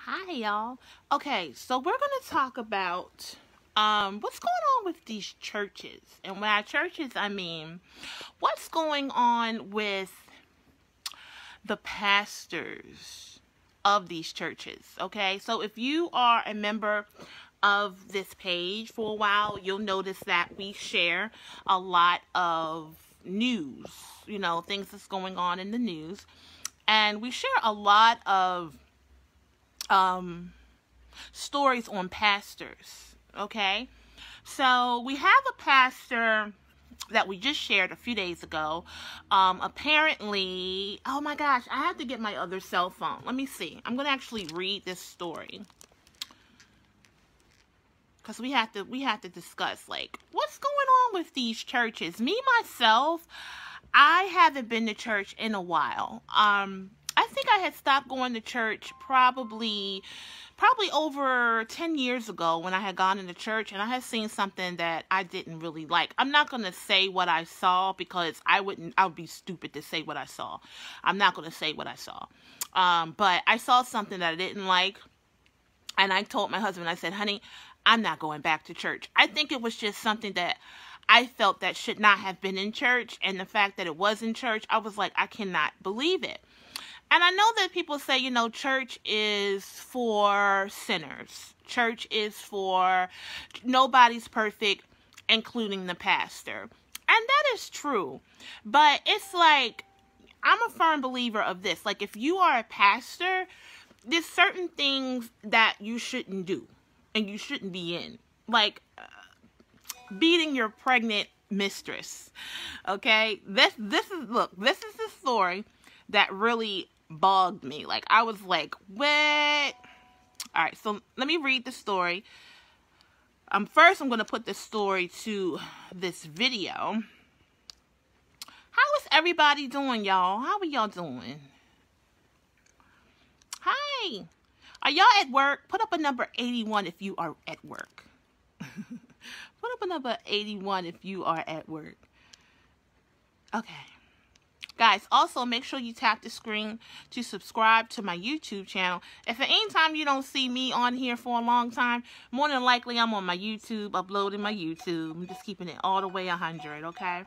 Hi, y'all. Okay, so we're going to talk about what's going on with these churches. And by churches, I mean, what's going on with the pastors of these churches, okay? So if you are a member of this page for a while, you'll notice that we share a lot of news, things that's going on in the news. And we share a lot of stories on pastors, okay? So we have a pastor that we just shared a few days ago. Apparently, oh my gosh, I have to get my other cell phone. Let me see. I'm going to actually read this story, because we have to discuss, like, what's going on with these churches. Me, myself, I haven't been to church in a while. I think I had stopped going to church probably over 10 years ago, when I had gone into church and I had seen something that I didn't really like. I'm not going to say what I saw, because I would be stupid to say what I saw. I'm not going to say what I saw. But I saw something that I didn't like, and I told my husband, I said, honey, I'm not going back to church. I think it was just something that I felt that should not have been in church, and the fact that it was in church, I was like, I cannot believe it. And I know that people say, church is for sinners. Church is for nobody's perfect, including the pastor. And that is true. But it's like, I'm a firm believer of this. Like, if you are a pastor, there's certain things that you shouldn't do and you shouldn't be in. Like, beating your pregnant mistress. Okay? This is the story that really bugged me. Like, I was like, what? Alright, so let me read the story. First, I'm going to put the story to this video. How is everybody doing, y'all? How are y'all doing? Hi. Are y'all at work? Put up a number 81 if you are at work. Put up a number 81 if you are at work. Okay. Guys, also make sure you tap the screen to subscribe to my YouTube channel. If at any time you don't see me on here for a long time, more than likely I'm on my YouTube, uploading my YouTube. I'm just keeping it all the way 100, okay?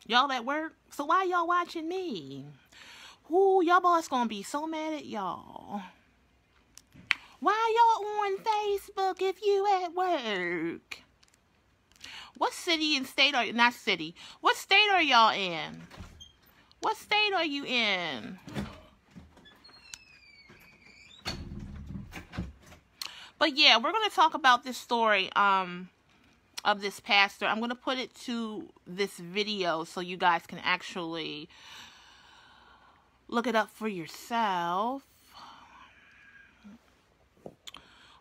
Y'all at work? So why y'all watching me? Ooh, y'all boss gonna be so mad at y'all. Why y'all on Facebook if you at work? What city and state are you? Not city. What state are y'all in? What state are you in? But yeah, we're going to talk about this story of this pastor. I'm going to put it to this video so you guys can actually look it up for yourself.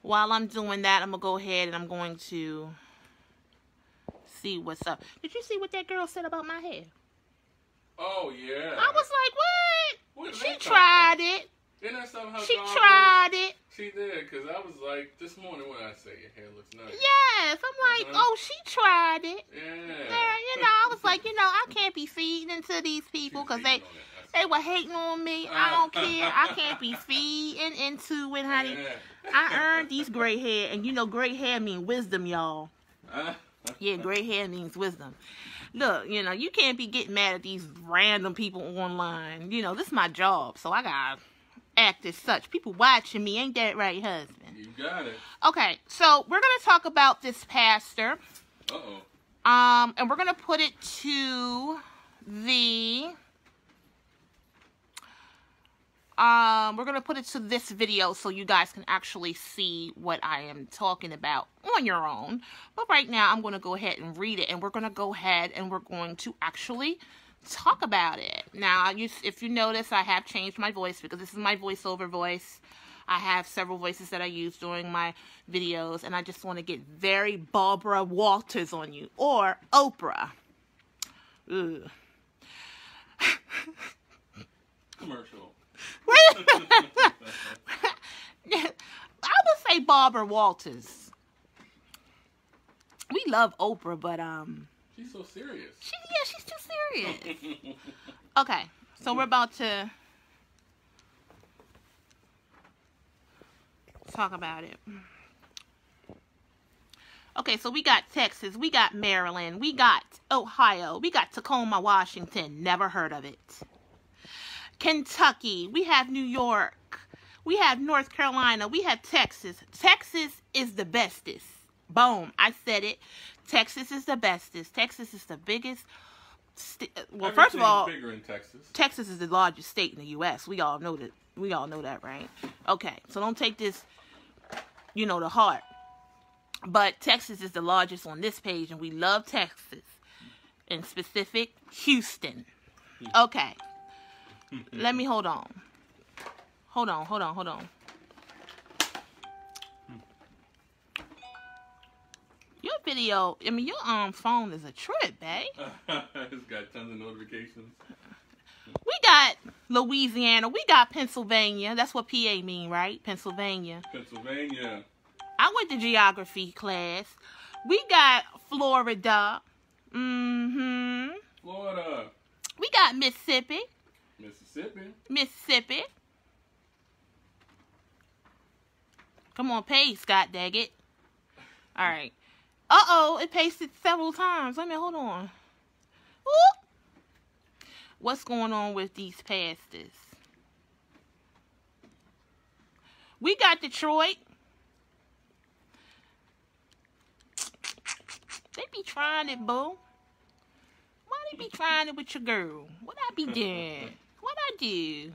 While I'm doing that, I'm going to go ahead and I'm going to see what's up. Did you see what that girl said about my hair? Oh, yeah. I was like, what? She She tried it. Isn't that something She tried it. She did, because I was like, this morning when I say your hair looks nice. Yes. I'm like, oh, she tried it. Yeah. I was like, I can't be feeding into these people because they were hating on me. I don't care. I can't be feeding into it, honey. Yeah. I earned these gray hair, and gray hair means wisdom, y'all. Yeah, gray hair means wisdom. Look, you can't be getting mad at these random people online. This is my job, so I gotta act as such. People watching me, ain't that right, husband? You got it. Okay, so we're gonna talk about this pastor. Uh-oh. And we're gonna put it to the this video so you guys can actually see what I am talking about on your own. But right now, I'm going to go ahead and read it, and we're going to go ahead and we're going to actually talk about it. Now, if you notice, I have changed my voice because this is my voiceover voice. I have several voices that I use during my videos, and I just want to get very Barbara Walters on you, or Oprah. Ugh. Commercial. I would say Barbara Walters. We love Oprah, but She's so serious. she's too serious. Okay, so we're about to talk about it. Okay, so we got Texas, we got Maryland, we got Ohio, we got Tacoma, Washington, never heard of it. Kentucky, we have New York, we have North Carolina, we have Texas. Texas is the bestest. Boom, I said it. Texas is the bestest. Texas is the biggest. Well, first of all, bigger in Texas. Texas is the largest state in the U.S. We all know that. We all know that, right? Okay, so don't take this, to heart. But Texas is the largest on this page, and we love Texas. In specific, Houston. Okay. Let me hold on. Hold on. Your video, your phone is a trip, babe. It's got tons of notifications. We got Louisiana. We got Pennsylvania. That's what PA mean, right? Pennsylvania. I went to geography class. We got Florida. Florida. We got Mississippi. Come on, paste, God dang it. All right. Uh-oh, it pasted several times. Hold on. Ooh. What's going on with these pastors? We got Detroit. They be trying it, boo. Why they be trying it with your girl? What I be doing? What I do?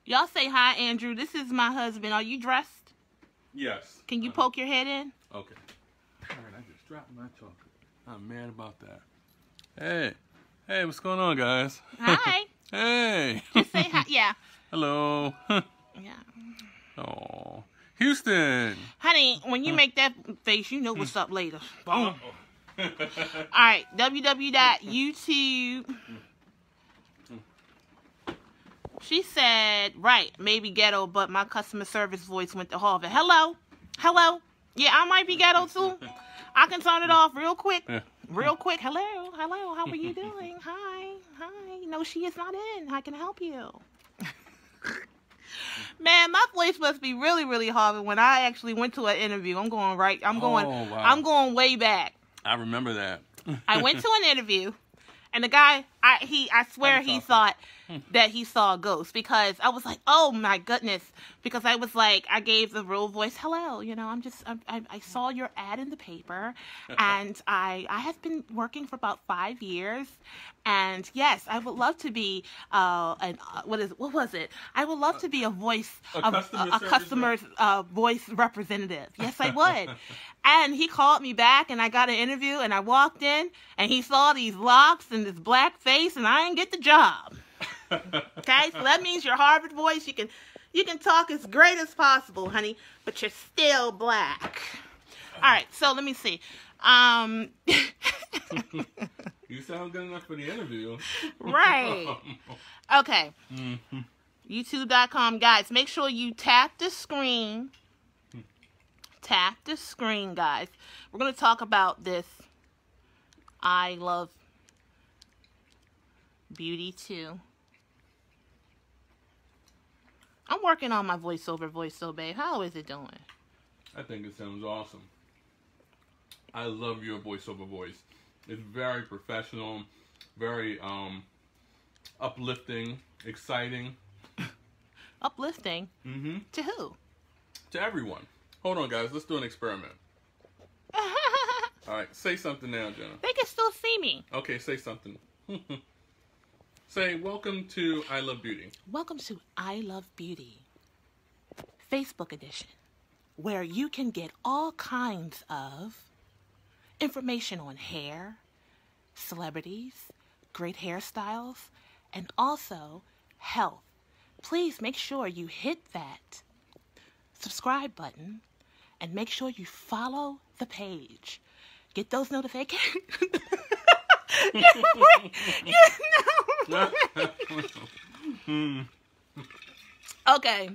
Y'all say hi, Andrew. This is my husband. Are you dressed? Yes. Can you poke your head in? Okay. All right, I just dropped my chocolate. I'm mad about that. Hey, what's going on, guys? Hi. Hey. Just say hi. Yeah. Hello. Yeah. Oh, Houston. Honey, when you make that face, you know what's up later. Boom. All right, www.youtube. She said, right, maybe ghetto, but my customer service voice went to Harvard. Hello? Yeah, I might be ghetto too. I can turn it off real quick. Hello, how are you doing? Hi. No, she is not in. How can I help you? Man, my voice must be really, really Harvard. When I actually went to an interview, I'm going way back. I remember that. I went to an interview, and the guy, I swear he thought that he saw a ghost, because I was like, oh my goodness, because I was like, I gave the real voice, hello, I saw your ad in the paper, and I have been working for about 5 years, and yes, I would love to be I would love to be a voice, a customer's voice representative. Yes, I would. And he called me back, and I got an interview, and I walked in, and he saw these locks and this black face, and I didn't get the job. Okay, so that means your Harvard voice, you can talk as great as possible, honey, but you're still black. All right, so let me see. You sound good enough for the interview. Right. Okay. YouTube.com, guys. Make sure you tap the screen. Tap the screen, guys. We're going to talk about this I Love Beauty too. I'm working on my voiceover, babe. How is it doing? I think it sounds awesome. I love your voiceover voice. It's very professional, very uplifting, exciting. Uplifting? Mm-hmm. To who? To everyone. Hold on, guys. Let's do an experiment. All right. Say something now, Jenna. They can still see me. Okay, say something. Say, welcome to I Love Beauty. Welcome to I Love Beauty, Facebook edition, where you can get all kinds of information on hair, celebrities, great hairstyles, and also health. Please make sure you hit that subscribe button and make sure you follow the page. Get those notifications. Okay.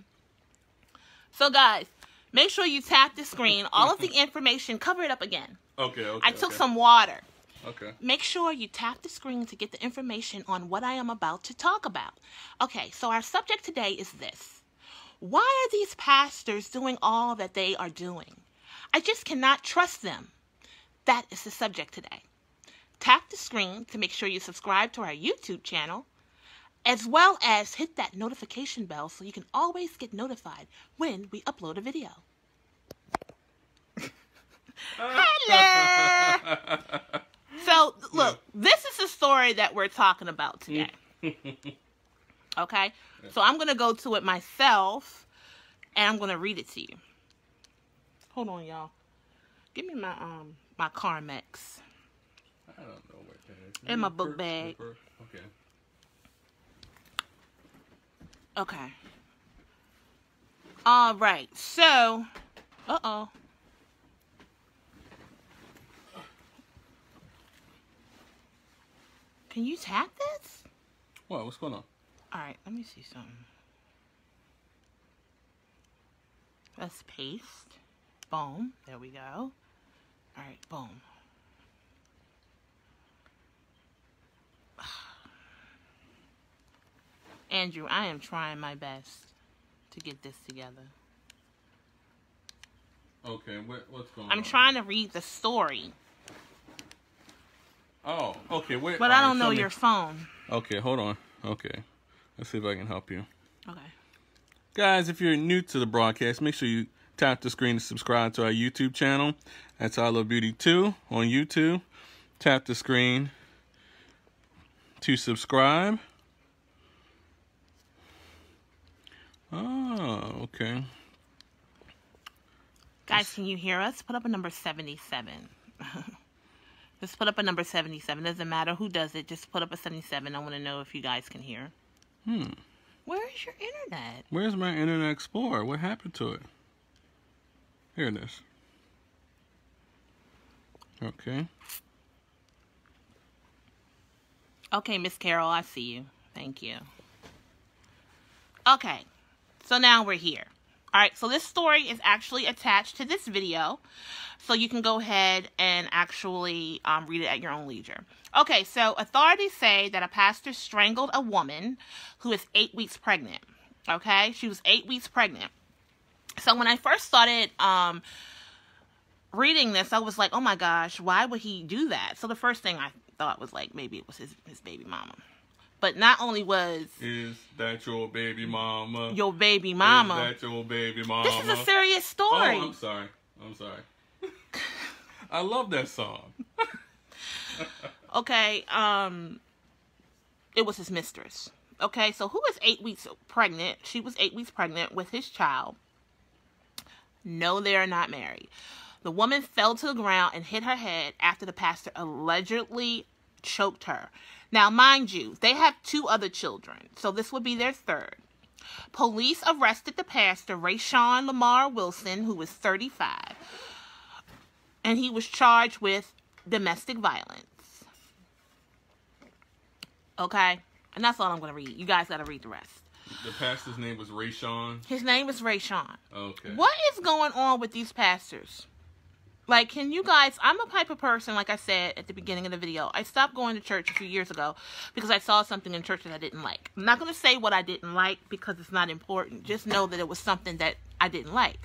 So guys, Make sure you tap the screen. All of the information, cover it up again. Okay. I took some water. Okay. Make sure you tap the screen to get the information on what I am about to talk about. Okay, so our subject today is this. Why are these pastors doing all that they are doing? I just cannot trust them. That is the subject today. Tap the screen to make sure you subscribe to our YouTube channel, as well as hit that notification bell so you can always get notified when we upload a video. Hello! So, look, this is the story that we're talking about today. Okay? So I'm going to go to it myself, and I'm going to read it to you. Hold on, y'all. Give me my my Carmex. I don't know what that is. In my book bag. Okay. Okay. All right. So, uh-oh. Can you tap this? What? What's going on? All right. Let me see something. Let's paste. Boom. There we go. All right. Boom. Andrew, I am trying my best to get this together. Okay, what's going on? I'm trying to read the story. Oh, okay, wait. But I don't know your phone. Okay, hold on. Okay. Let's see if I can help you. Okay. Guys, if you're new to the broadcast, make sure you tap the screen to subscribe to our YouTube channel. That's I Love Beauty 2 on YouTube. Tap the screen to subscribe. Oh, okay. Guys, can you hear us? Put up a number 77. Just put up a number 77. Doesn't matter who does it. Just put up a 77. I want to know if you guys can hear. Where is your internet? Where's my Internet Explorer? What happened to it? Here it is. Okay. Okay, Miss Carol, I see you. Thank you. Okay. So now we're here. All right, so this story is actually attached to this video, so you can go ahead and actually read it at your own leisure. Okay, so authorities say that a pastor strangled a woman who is 8 weeks pregnant. Okay, she was 8 weeks pregnant. So when I first started reading this, I was like, oh my gosh, why would he do that? So the first thing I thought was like, maybe it was his baby mama. But not only was... Is that your baby mama? Your baby mama. Is that your baby mama? This is a serious story. Oh, I'm sorry. I love that song. Okay, it was his mistress. Okay, so who is 8 weeks pregnant? She was 8 weeks pregnant with his child. No, they are not married. The woman fell to the ground and hit her head after the pastor allegedly choked her. Now, mind you, they have 2 other children, so this would be their third. Police arrested the pastor, Rayshawn Lamar Wilson, who was 35, and he was charged with domestic violence. Okay? And that's all I'm going to read. You guys got to read the rest. The pastor's name was Rayshawn? His name is Rayshawn. Okay. What is going on with these pastors? Like, can you guys... I'm a type of person, like I said at the beginning of the video. I stopped going to church a few years ago because I saw something in church that I didn't like. I'm not going to say what I didn't like because it's not important. Just know that it was something that I didn't like.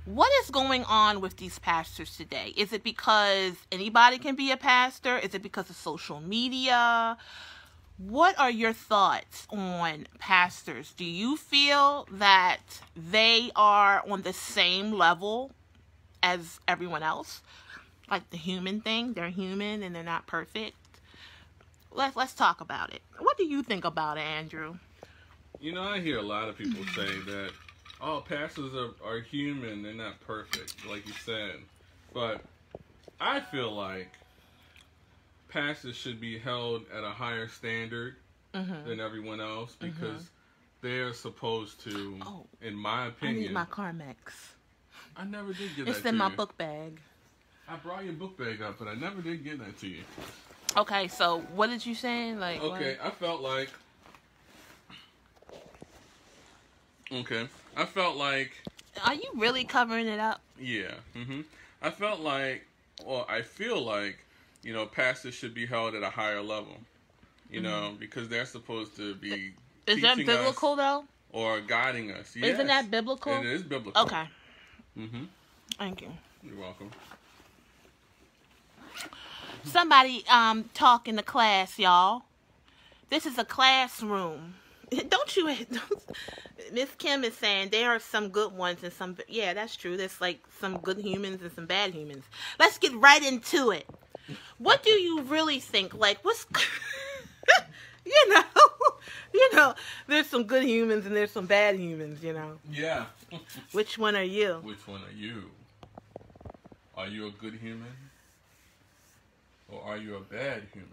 What is going on with these pastors today? Is it because anybody can be a pastor? Is it because of social media? What are your thoughts on pastors? Do you feel that they are on the same level as everyone else? Like the human thing? They're human and they're not perfect? Let's talk about it. What do you think about it, Andrew? You know, I hear a lot of people say that, oh, pastors are human, they're not perfect, like you said. But I feel like pastors should be held at a higher standard than everyone else because they're supposed to, in my opinion... I need my Carmex. I never did get that to you. It's in my book bag. I brought your book bag up, but I never did get that to you. Okay, so what did you say? Like, okay, what? I felt like Okay. I felt like... Are you really covering it up? Yeah. I felt like, well, I feel like, pastors should be held at a higher level, because they're supposed to be Is that teaching biblical, us though? or guiding us. Yes. Isn't that biblical? It is biblical. Okay. Thank you. You're welcome. Somebody talk in the class, y'all. This is a classroom. Don't you... Miss Kim is saying there are some good ones and some... Yeah, that's true. There's like some good humans and some bad humans. Let's get right into it. What do you really think? Like, what's... there's some good humans and there's some bad humans, Yeah. Which one are you? Which one are you? Are you a good human? Or are you a bad human?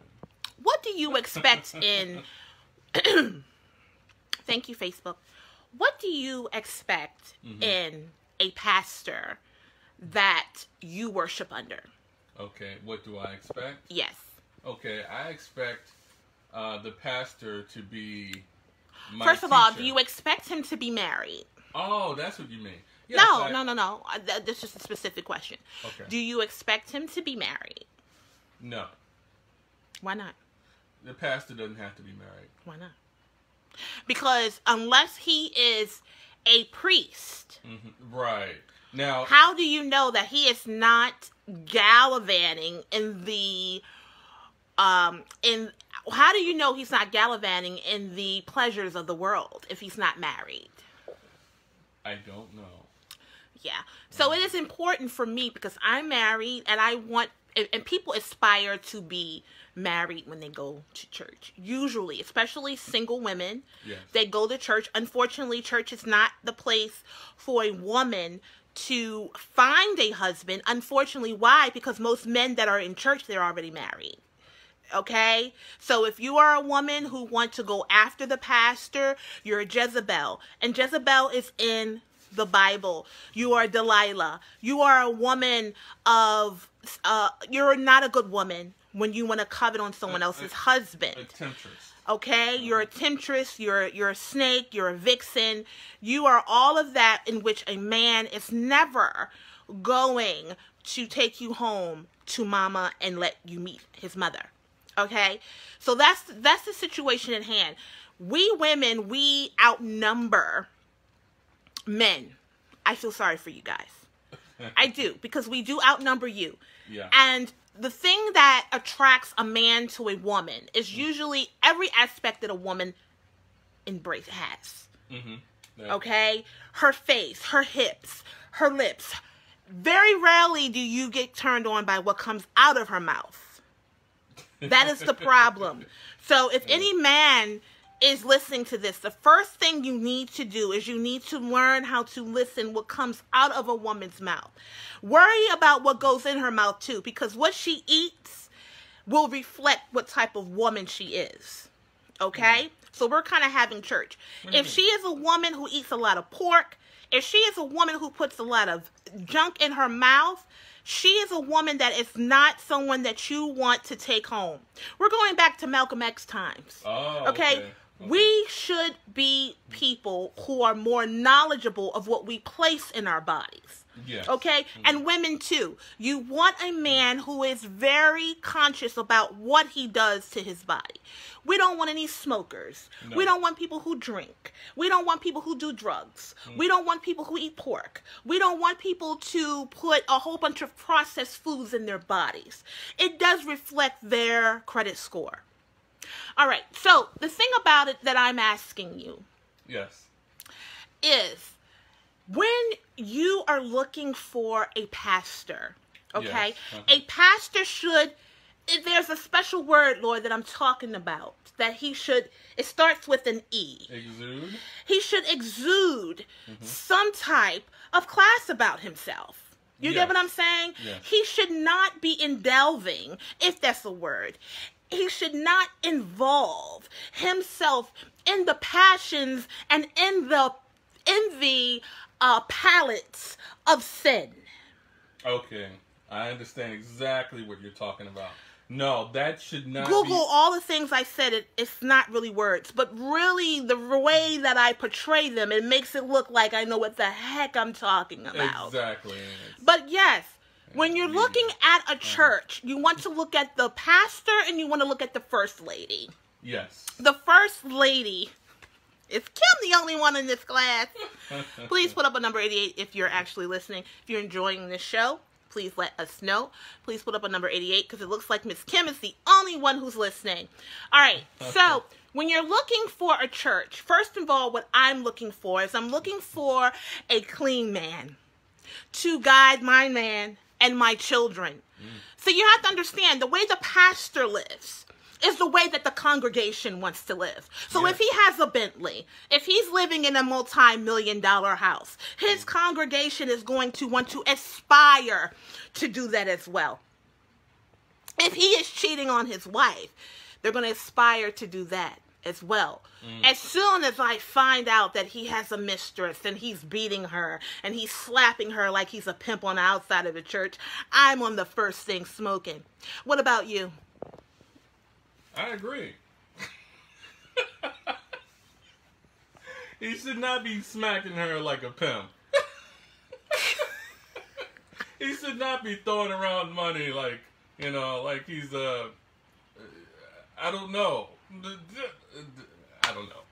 What do you expect in... Thank you, Facebook. What do you expect in a pastor that you worship under? Okay, what do I expect? Yes. Okay, I expect the pastor to be my First of all, teacher. do you expect him to be married? Oh, that's what you mean. Yes, No. That's just a specific question. Okay. Do you expect him to be married? No. Why not? The pastor doesn't have to be married. Why not? Because unless he is a priest, right. Now, how do you know that he is not gallivanting in the how do you know he's not gallivanting in the pleasures of the world if he's not married? I don't know. Yeah. So it is important for me because I'm married and I want, and people aspire to be married when they go to church. Usually, especially single women, yes. They go to church. Unfortunately, church is not the place for a woman to find a husband. Unfortunately, why? Because most men that are in church, they're already married. Okay? So if you are a woman who wants to go after the pastor, you're a Jezebel. And Jezebel is in the Bible. You are Delilah. You are a woman of, you're not a good woman when you want to covet on someone else's husband. A temptress. Okay? You're a temptress. You're a snake. You're a vixen. You are all of that in which a man is never going to take you home to mama and let you meet his mother. Okay? So that's the situation at hand. We women, we outnumber men. I feel sorry for you guys. I do, because we do outnumber you. Yeah. And the thing that attracts a man to a woman is usually every aspect that a woman has. Yeah. Okay? Her face, her hips, her lips. Very rarely do you get turned on by what comes out of her mouth. That is the problem. So if any man is listening to this, the first thing you need to do is you need to learn how to listen what comes out of a woman's mouth. Worry about what goes in her mouth too, because what she eats will reflect what type of woman she is. Okay? So we're kind of having church. If she is a woman who eats a lot of pork, if she is a woman who puts a lot of junk in her mouth, she is a woman that is not someone that you want to take home. We're going back to Malcolm X times. Oh, okay? We should be people who are more knowledgeable of what we place in our bodies. Yes. Okay? And women too. You want a man who is very conscious about what he does to his body. We don't want any smokers. No. We don't want people who drink. We don't want people who do drugs. We don't want people who eat pork. We don't want people to put a whole bunch of processed foods in their bodies. It does reflect their credit score. All right. So the thing about it that I'm asking you is when you are looking for a pastor, okay, a pastor should, there's a special word, Lord, that I'm talking about, that he should, it starts with an E. Exude? He should exude some type of class about himself. You get what I'm saying? Yes. He should not be delving, if that's a word. He should not involve himself in the passions and in the palates of sin. Okay, I understand exactly what you're talking about. No, that should not Google be... all the things I said. It's not really words, but really the way that I portray them, it makes it look like I know what the heck I'm talking about. Exactly. But yes, when you're looking at a church, you want to look at the pastor and you want to look at the first lady. Yes. The first lady... Is Kim the only one in this class? Please put up a number 88 if you're actually listening. If you're enjoying this show, please let us know. Please put up a number 88 because it looks like Miss Kim is the only one who's listening. All right, so when you're looking for a church, first of all, what I'm looking for is I'm looking for a clean man to guide my man and my children. So you have to understand the way the pastor lives is the way that the congregation wants to live. So if he has a Bentley, if he's living in a multi-million-dollar house, his congregation is going to want to aspire to do that as well. If he is cheating on his wife, they're going to aspire to do that as well. As soon as I find out that he has a mistress and he's beating her and he's slapping her like he's a pimp on the outside of the church, I'm on the first thing smoking. What about you? I agree. He should not be smacking her like a pimp. He should not be throwing around money like, like he's I don't know. I don't know.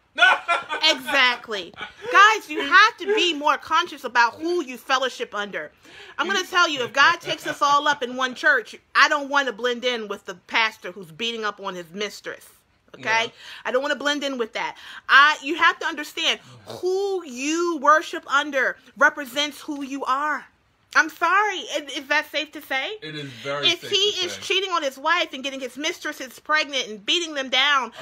Exactly. Guys, you have to be more conscious about who you fellowship under. I'm going to tell you, if God takes us all up in one church, I don't want to blend in with the pastor who's beating up on his mistress. Okay? Yeah. I don't want to blend in with that. You have to understand who you worship under represents who you are. I'm sorry. Is that safe to say? It is very safe to say. If he is cheating on his wife and getting his mistresses pregnant and beating them down,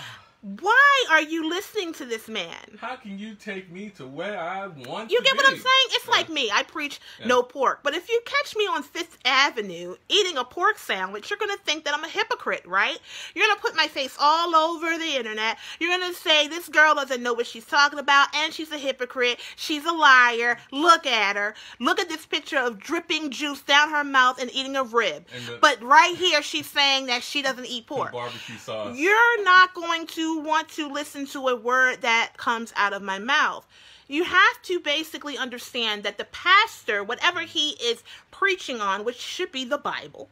why are you listening to this man? How can you take me to where I want to be? You get what I'm saying? It's like me. I preach no pork. But if you catch me on Fifth Avenue eating a pork sandwich, you're going to think that I'm a hypocrite, right? You're going to put my face all over the internet. You're going to say, this girl doesn't know what she's talking about, and she's a hypocrite. She's a liar. Look at her. Look at this picture of dripping juice down her mouth and eating a rib. But right here, she's saying that she doesn't eat pork. Barbecue sauce. You're not going to want to listen to a word that comes out of my mouth. You have to basically understand that the pastor, whatever he is preaching on, which should be the Bible,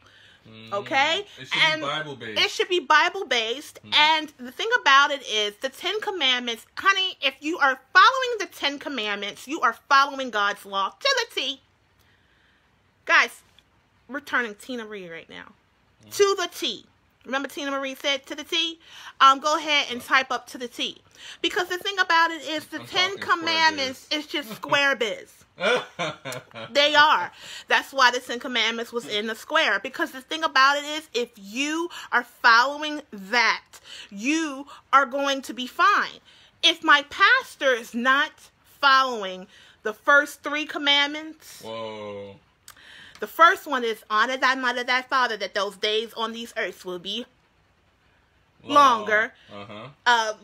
okay? It should be Bible-based. It should be Bible-based. And the thing about it is, the 10 Commandments, honey, if you are following the 10 Commandments, you are following God's law to the T. Guys, we're turning Tina Marie right now. To the T. Remember Tina Marie said to the T? Go ahead and type up to the T. Because the thing about it is the 10 Commandments is just square biz. They are. That's why the 10 Commandments was in the square. Because the thing about it is, if you are following that, you are going to be fine. If my pastor is not following the first 3 commandments... Whoa. The first one is honor thy mother, thy father, that those days on these earths will be longer.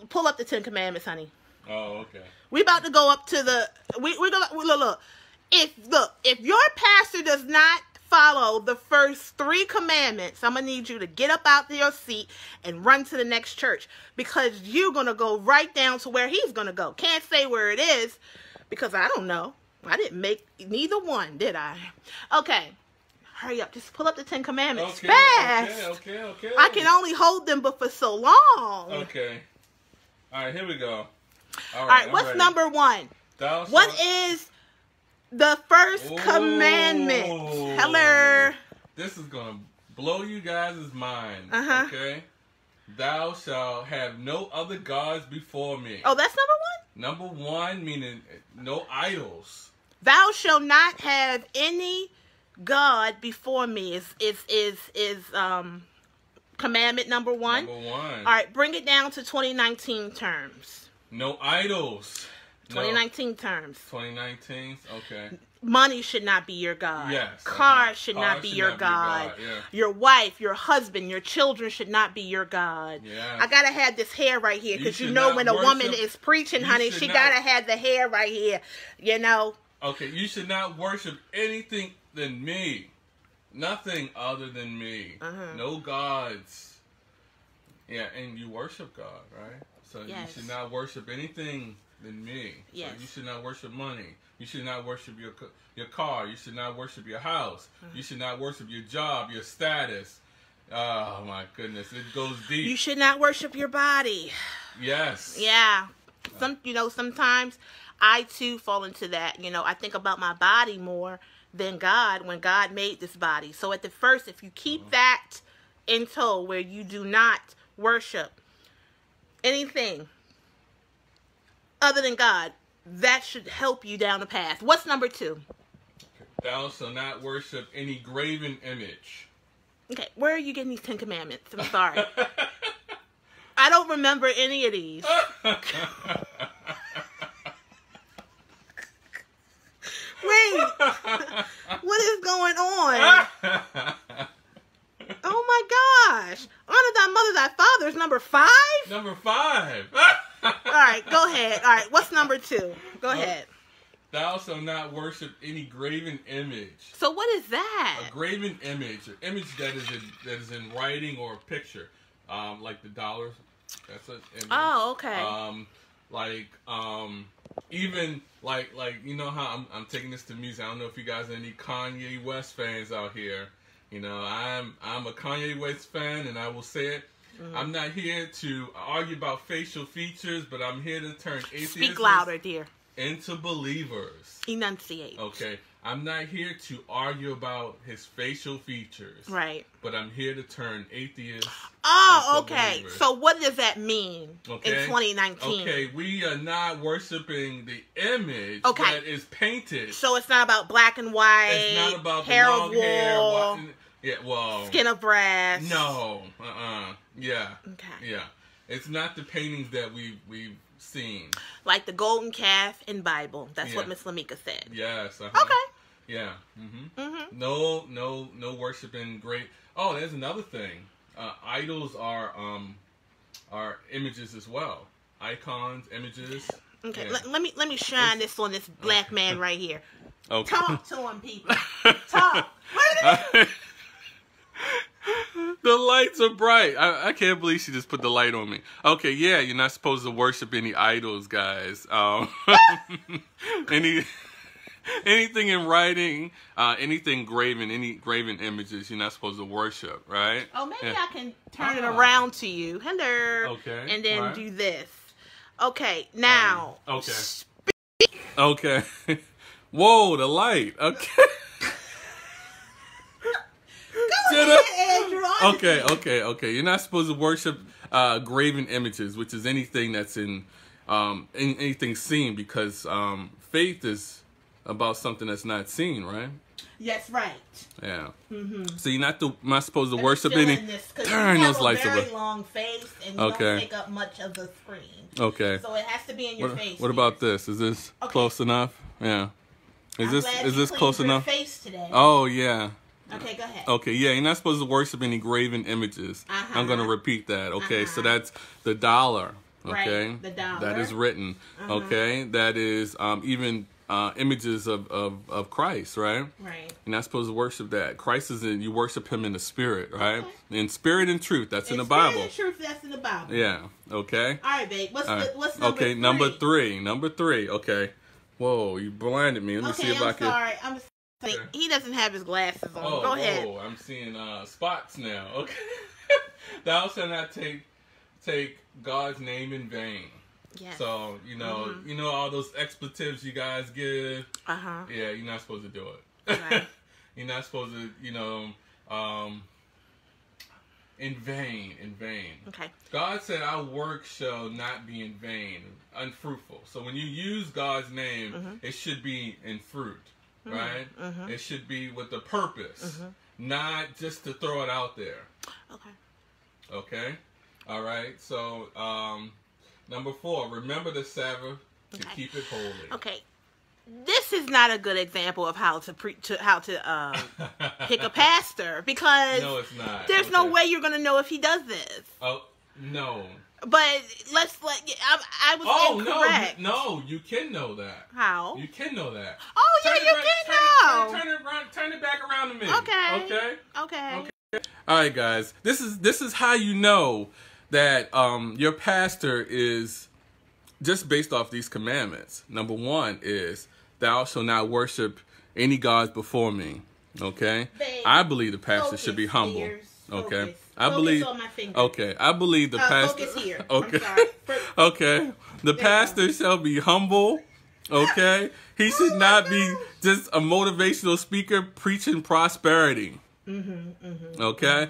Pull up the 10 Commandments, honey. Oh, okay. We about to go up to the. We're gonna look. If your pastor does not follow the first 3 commandments, I'm gonna need you to get up out of your seat and run to the next church, because you're gonna go right down to where he's gonna go. Can't say where it is because I don't know. I didn't make neither one, did I? Okay. Hurry up. Just pull up the 10 Commandments. Fast. Okay. I can only hold them but for so long. Okay. All right, here we go. All right, what's number 1? What is the first commandment? Hello. This is going to blow you guys' mind. Okay? Thou shalt have no other gods before me. Oh, that's number 1? Number 1 meaning no idols. Thou shalt not have any God before me is commandment number 1. Number 1. All right, bring it down to 2019 terms. No idols. 2019 terms. 2019, okay. Money should not be your God. Yes. Cars should not be your God. Yeah. Your wife, your husband, your children should not be your God. Yeah. I gotta have this hair right here, because you know when a woman is preaching, honey, she gotta have the hair right here. You know. Okay, you should not worship anything than me. Nothing other than me. No gods. Yeah, and you worship God, right? So you should not worship anything than me. Yes. So you should not worship money. You should not worship your car. You should not worship your house. You should not worship your job, your status. Oh my goodness, it goes deep. You should not worship your body. Yes. Yeah. Sometimes I too fall into that. I think about my body more than God when God made this body. So at the first, if you keep that in tow where you do not worship anything other than God, that should help you down the path. What's number 2? Thou shalt not worship any graven image. Okay, where are you getting these 10 commandments? I'm sorry. I don't remember any of these. Wait, what is going on? Oh my gosh. Honor thy mother, thy father is number 5? Number 5. All right, go ahead. All right, what's number 2? Go ahead. Thou shalt not worship any graven image. So what is that? A graven image, an image that is in writing or a picture, like the dollars. That's an image. Oh, okay. Even like you know how I'm taking this to music. I don't know if you guys are any Kanye West fans out here. I'm a Kanye West fan, and I will say it. I'm not here to argue about facial features, but I'm here to turn atheists. Speak louder, dear. Into believers. Enunciate. Okay. I'm not here to argue about his facial features. Right. But I'm here to turn atheists. Oh, okay. Believers. So what does that mean in 2019? Okay, we are not worshiping the image that is painted. So it's not about black and white. It's not about hair the long of wool. Hair. Skin of brass. No. Yeah. Okay. Yeah. It's not the paintings that we've seen. Like the golden calf in Bible. That's what Miss Lamika said. Yes. Okay. Yeah. No worshiping great. Oh, there's another thing. Idols are images as well. Icons, images. Okay. Yeah. Let me shine this on this black man right here. Okay. Talk to him, people. Talk. The lights are bright. I can't believe she just put the light on me. Okay, yeah, you're not supposed to worship any idols, guys. Anything in writing, anything graven, any graven images, you're not supposed to worship, right? Oh, maybe I can turn it around to you. Hello. Okay. And then do this. Okay, now. Okay. Okay. Whoa, the light. Okay. Okay. You're not supposed to worship graven images, which is anything that's in anything seen, because faith is about something that's not seen, right? Yes, right. Yeah. So you're not supposed to worship any. Turn those lights over. You have a very long face, and you don't take up much of the screen. Okay. So it has to be in your face. What about this? Is this close enough? Yeah. Is this close enough? Face today. Oh yeah. Okay, go ahead. Okay, yeah, you're not supposed to worship any graven images. I'm going to repeat that, okay? So that's the dollar, okay? Right, the dollar. That is written, okay? That is even images of Christ, right? Right. You're not supposed to worship that. Christ is you worship him in the spirit, right? Okay. In spirit and truth, that's in the Bible. Spirit and truth, that's in the Bible. Yeah, okay? All right, babe. What's number 3? Okay, number 3, okay. Whoa, you blinded me. Let me see if I can... Okay, I'm sorry. He doesn't have his glasses on. Go ahead. Oh, I'm seeing spots now. Okay. Thou shalt not take God's name in vain. Yes. So, you know all those expletives you guys give? Yeah, you're not supposed to do it. Right. You're not supposed to, in vain. Okay. God said our work shall not be in vain, unfruitful. So when you use God's name, it should be in fruit. Right? It should be with a purpose, not just to throw it out there. Okay? All right. So, number 4, remember the Sabbath to keep it holy. Okay. This is not a good example of how to pick a pastor, because no, it's not. There's no way you're going to know if he does this. Oh, no. But I was incorrect. No, you can know that. How? You can know that. Oh, Oh, yeah, you did know. Turn it back around to me. Okay. All right, guys. This is how you know that your pastor is just based off these commandments. Number 1 is thou shalt not worship any gods before me. Okay? Babe, I believe the pastor should be humble. Okay? I believe on my finger. Okay. I believe the pastor Focus here. Okay. I'm sorry. Okay. The pastor shall be humble. Okay? He should not be just a motivational speaker preaching prosperity. Okay?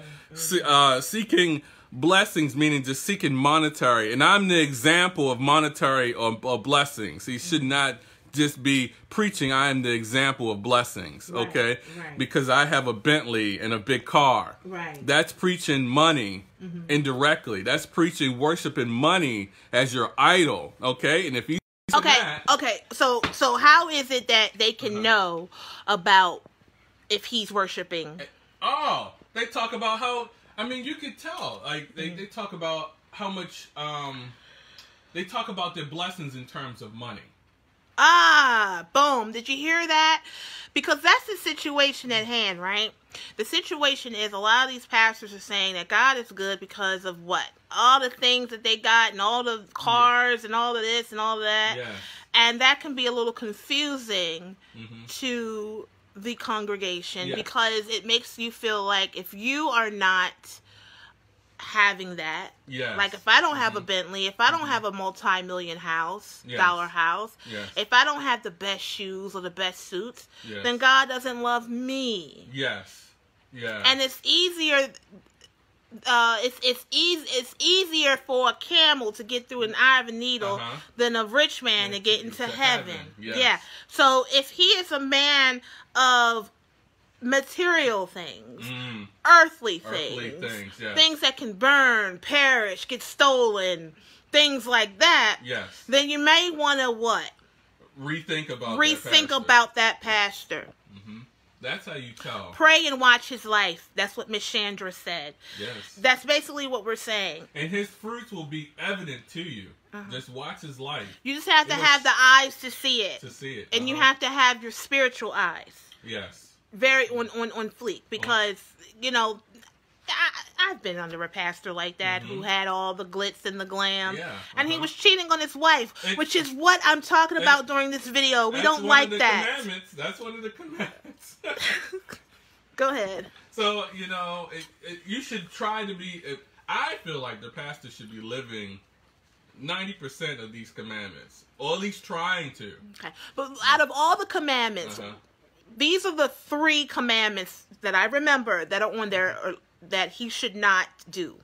Seeking blessings, meaning just seeking monetary. And I'm the example of monetary or blessings. He should not just be preaching, I am the example of blessings, okay? Right. Because I have a Bentley and a big car. Right. That's preaching money indirectly. That's preaching worshiping money as your idol, okay? And if you Okay. So how is it that they can know about if he's worshiping? Oh, they talk about how, I mean, you could tell. Like, they talk about how much, they talk about their blessings in terms of money. Ah, boom. Did you hear that? Because that's the situation at hand, right? The situation is a lot of these pastors are saying that God is good because of what? All the things that they got and all the cars and all of this and all of that. Yeah. And that can be a little confusing to the congregation because it makes you feel like if you are not having that, like if I don't have a Bentley, if I don't have a multi-million dollar house, if I don't have the best shoes or the best suits, then God doesn't love me. And it's easier. It's easier for a camel to get through an eye of a needle than a rich man to get into heaven. Yeah. So if he is a man of material things, earthly things, things that can burn, perish, get stolen, things like that, then you may want to what? Rethink about that pastor. That's how you tell. Pray and watch his life. That's what Miss Chandra said. Yes. That's basically what we're saying. And his fruits will be evident to you. Just watch his life. You just have to have the eyes to see it. And you have to have your spiritual eyes. Yes. Very on fleek. Because, you know, I've been under a pastor like that who had all the glitz and the glam. And he was cheating on his wife, which is what I'm talking about during this video. We don't like that. That's one of the commandments. Go ahead. So, you know, you should try to be... I feel like the pastor should be living 90% of these commandments. Or at least trying to. Okay. But out of all the commandments, these are the 3 commandments that I remember that are on there that he should not do.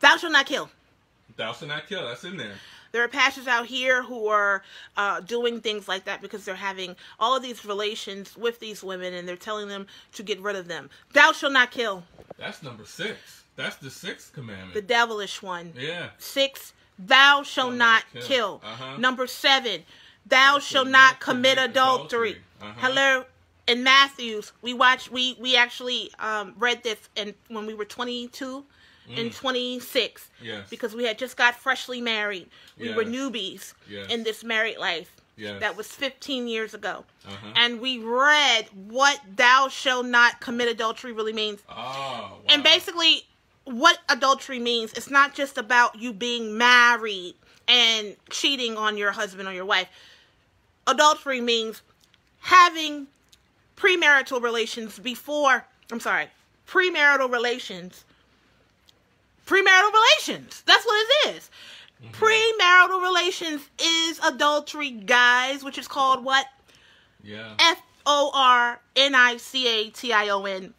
Thou shalt not kill. Thou shalt not kill. That's in there. There are pastors out here who are doing things like that because they're having all of these relations with these women and they're telling them to get rid of them. Thou shalt not kill. That's number 6. That's the 6th commandment. The devilish one. Yeah. 6, thou shalt not kill. Number 7, thou shalt not commit adultery. Hello. In Matthews, we actually read this when we were 22 and 26 because we had just got freshly married. We were newbies in this married life. That was 15 years ago. And we read what thou shalt not commit adultery really means. Wow. And basically what adultery means, it's not just about you being married and cheating on your husband or your wife. Adultery means having premarital relations. That's what it is. Premarital relations is adultery, guys, which is called what? F-O-R-N-I-C-A-T-I-O-N.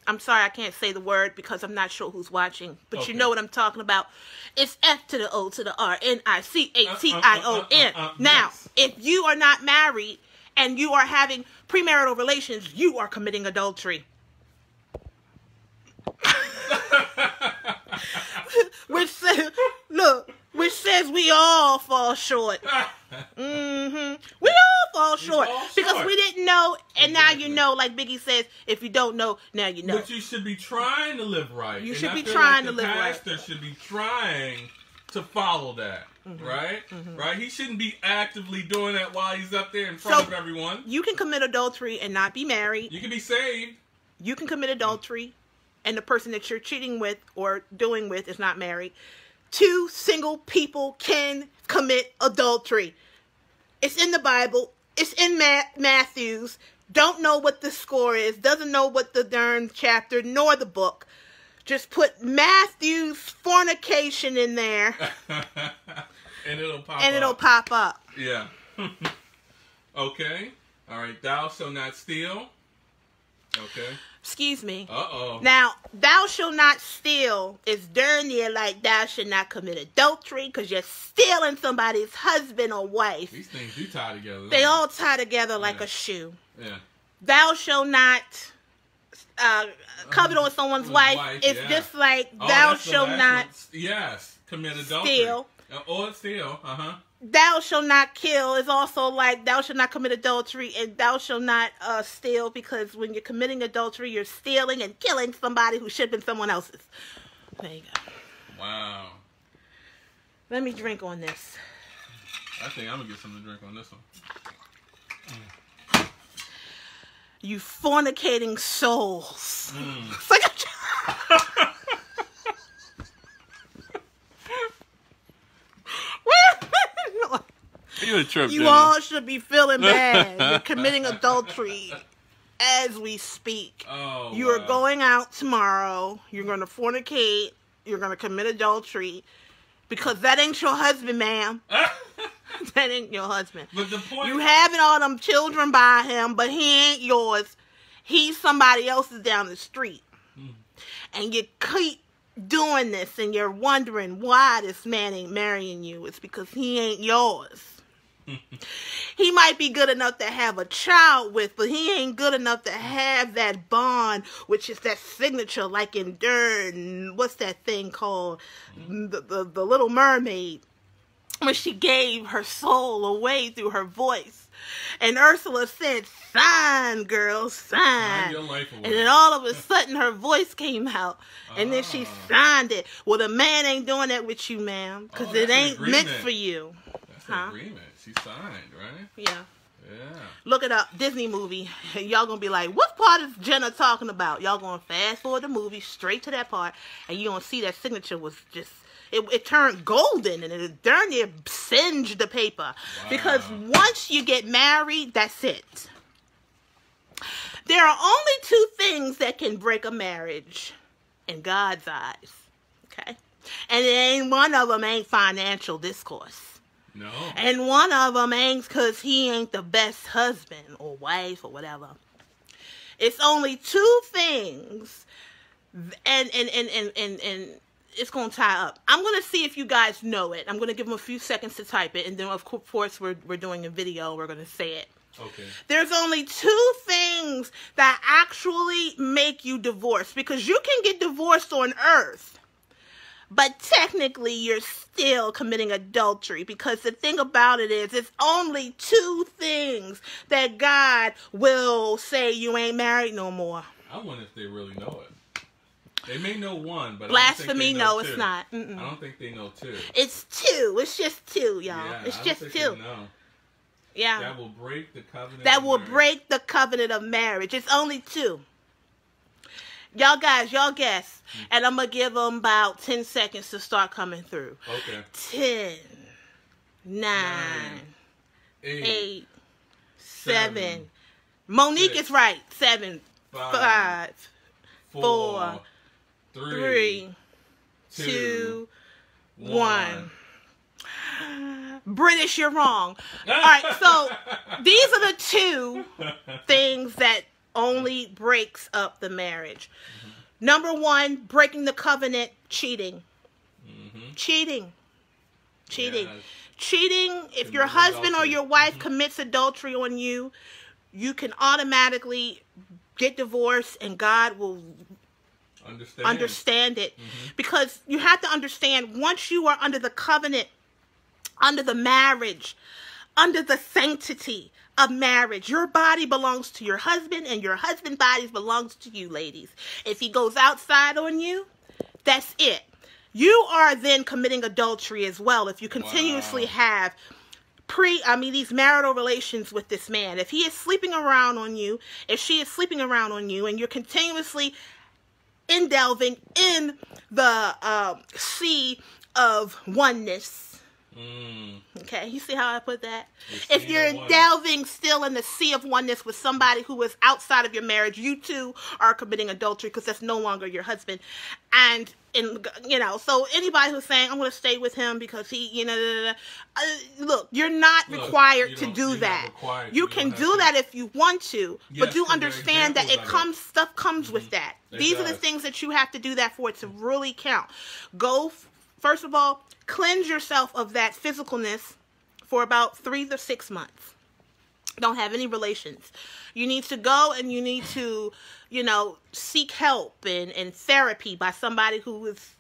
I'm sorry, I can't say the word because I'm not sure who's watching, but you know what I'm talking about. It's F to the O to the R-N-I-C-A-T-I-O-N. Now, if you are not married and you are having premarital relations, you are committing adultery. Which says we all fall short. We all fall short because we didn't know, and now you know. Like Biggie says, if you don't know, now you know. But you should be trying to live right. You should be trying to live right. The pastor should be trying to follow that. right? Right? He shouldn't be actively doing that while he's up there in front of everyone. You can commit adultery and not be married. You can be saved. You can commit adultery and the person that you're cheating with or doing with is not married. 2 single people can commit adultery. It's in the Bible. It's in Matthew's. Don't know what the score is. Doesn't know what the darn chapter nor the book. Just put Matthew's fornication in there. And it'll pop up. Yeah. Okay. All right. Thou shalt not steal. Okay. Excuse me. Uh-oh. Now, thou shalt not steal is darn near like thou shalt not commit adultery because you're stealing somebody's husband or wife. These things do tie together. They all tie together like a shoe. Yeah. Thou shalt not covet on someone's wife. It's just like thou shalt not commit adultery. Steal. Or steal. Thou shalt not kill is also like thou shalt not commit adultery, and thou shalt not steal, because when you're committing adultery, you're stealing and killing somebody who should have been someone else's. There you go. Wow. Let me drink on this. I think I'm going to get something to drink on this one. You fornicating souls. It's like you all should be feeling bad. You're committing adultery as we speak. Oh, you are going out tomorrow. You're going to fornicate. You're going to commit adultery. Because that ain't your husband, ma'am. That ain't your husband. But the point... You having all them children by him, but he ain't yours. He's somebody else's down the street. And you keep doing this, and you're wondering why this man ain't marrying you. It's because he ain't yours. He might be good enough to have a child with, but he ain't good enough to have that bond, which is that signature, like in what's that thing called? The Little Mermaid, when she gave her soul away through her voice. And Ursula said, sign, girl, sign. Your life away. And then all of a sudden her voice came out. And then she signed it. Well, the man ain't doing that with you, ma'am, because it ain't meant for you. That's an agreement. She signed, right? Yeah. Yeah. Look it up. Disney movie. Y'all gonna be like, what part is Jenna talking about? Y'all gonna fast forward the movie straight to that part, and you gonna see that signature was just, it turned golden, and it darn near singed the paper. Wow. Because once you get married, that's it. There are only 2 things that can break a marriage in God's eyes. Okay? And one of them ain't financial discourse. No. And one of them ain't because he ain't the best husband or wife or whatever. It's only 2 things, and it's going to tie up. I'm going to see if you guys know it. I'm going to give them a few seconds to type it, and then, of course, we're doing a video. We're going to say it. Okay. There's only 2 things that actually make you divorce, because you can get divorced on earth. But technically, you're still committing adultery, because the thing about it is, it's only 2 things that God will say you ain't married no more. I wonder if they really know it. They may know 1, but blasphemy, I don't think they know 2. It's not. I don't think they know 2. It's 2. It's just 2, y'all. Yeah, it's I just don't 2. think they know. Yeah. That will break the covenant. That will break the covenant of marriage. It's only 2. Y'all guys, y'all guess. And I'm going to give them about 10 seconds to start coming through. Okay. 10, 9, 8, 7. Monique 6, is right. 7, 5, 4, 3, 2, 1. British, you're wrong. All right, so these are the 2 things that only breaks up the marriage. Number 1, breaking the covenant, cheating. Cheating. Yes. Cheating, if your husband or your wife commits adultery on you, you can automatically get divorced, and God will understand it. Because you have to understand, once you are under the covenant, under the marriage, under the sanctity of marriage, your body belongs to your husband, and your husband's body belongs to you, ladies. If he goes outside on you, that's it. you are then committing adultery as well if you continuously have these marital relations with this man. If he is sleeping around on you, if she is sleeping around on you, and you're continuously delving in the sea of oneness. Okay, you see how I put that? If you're delving still in the sea of oneness with somebody who is outside of your marriage, you too are committing adultery because that's no longer your husband. And so anybody who's saying, I'm going to stay with him because he, look, you're not required to do that. You can do that if you want to, but do understand that stuff comes with that. These are the things that you have to do that for it to really count. First of all, cleanse yourself of that physicalness for about 3 to 6 months. Don't have any relations. You need to go and you need to, seek help and therapy by somebody who is,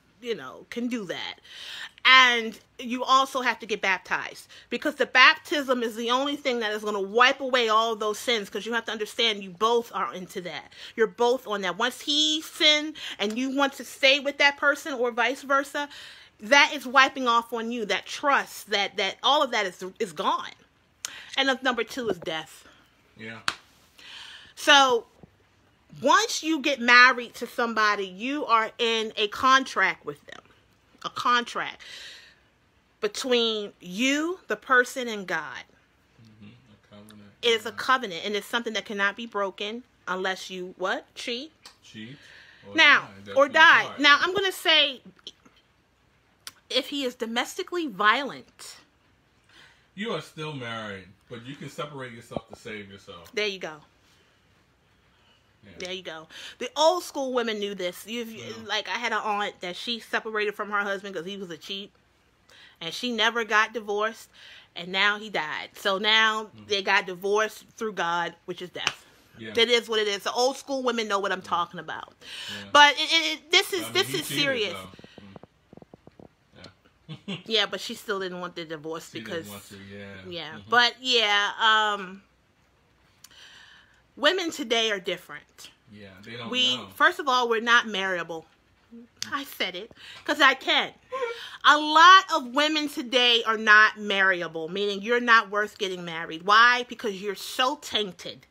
can do that. And you also have to get baptized, because the baptism is the only thing that is going to wipe away all of those sins, because you have to understand you both are into that. You're both on that. Once he sinned and you want to stay with that person or vice versa, that is wiping off on you that trust, that all of that is gone. And number 2 is death. Yeah. So once you get married to somebody, you are in a contract with them. A contract between you, the person, and God. A covenant. It is a covenant, and it's something that cannot be broken unless you cheat. Or die. Now, I'm going to say, if he is domestically violent, you are still married, but you can separate yourself to save yourself. There you go. Yeah. There you go. The old school women knew this. Like, I had an aunt that she separated from her husband because he was a cheat, and she never got divorced, and now he died. So now they got divorced through God, which is death. Yeah. That is what it is. The old school women know what I'm talking about. Yeah. But this is serious. Yeah, but she still didn't want the divorce because didn't want to, yeah. But women today are different. Yeah, they don't know. First of all, we're not marriable. I said it because I can. A lot of women today are not marriable, meaning you're not worth getting married. Why? Because you're so tainted.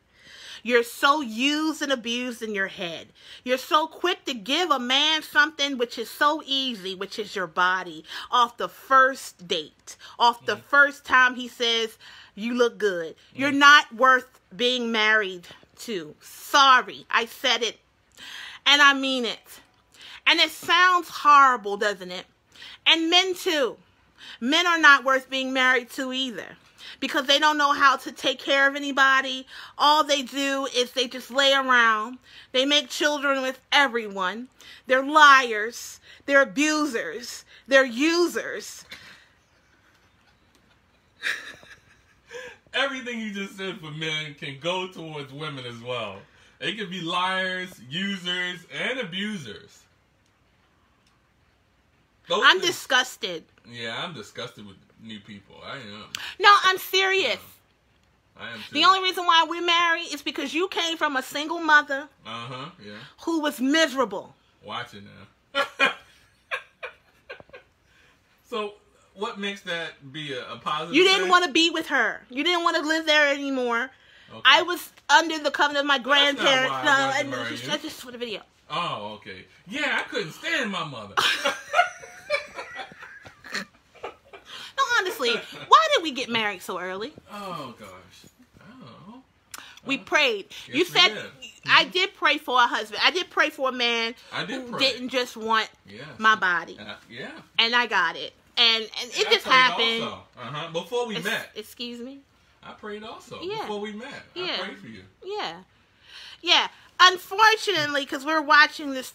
You're so used and abused in your head. You're so quick to give a man something which is so easy, which is your body, off the first date, off the first time he says, you look good. You're not worth being married to. Sorry, I said it. And I mean it. And it sounds horrible, doesn't it? And men too. Men are not worth being married to either, because they don't know how to take care of anybody. All they do is they just lay around. They make children with everyone. They're liars. They're abusers. They're users. Everything you just said for men can go towards women as well. They can be liars, users, and abusers. I'm disgusted. Yeah, I'm disgusted with new people. I am. No, I'm serious. Yeah, I am too. The only reason why we're married is because you came from a single mother. Yeah. Who was miserable. Watch it now. So, what makes that be a positive You didn't want to be with her. You didn't want to live there anymore. Okay. I was under the covenant of my grandparents. I just saw the video. Oh, okay. Yeah, I couldn't stand my mother. No, honestly, why did we get married so early? Oh, gosh. I don't know. We prayed. Yes, you said, I did pray for a husband. I did pray for a man who didn't just want my body. Yeah. And I got it. And it just happened. Also. Before we met. Excuse me? I prayed also. Yeah. Before we met. I prayed for you. Yeah. Yeah. Unfortunately, because we're watching this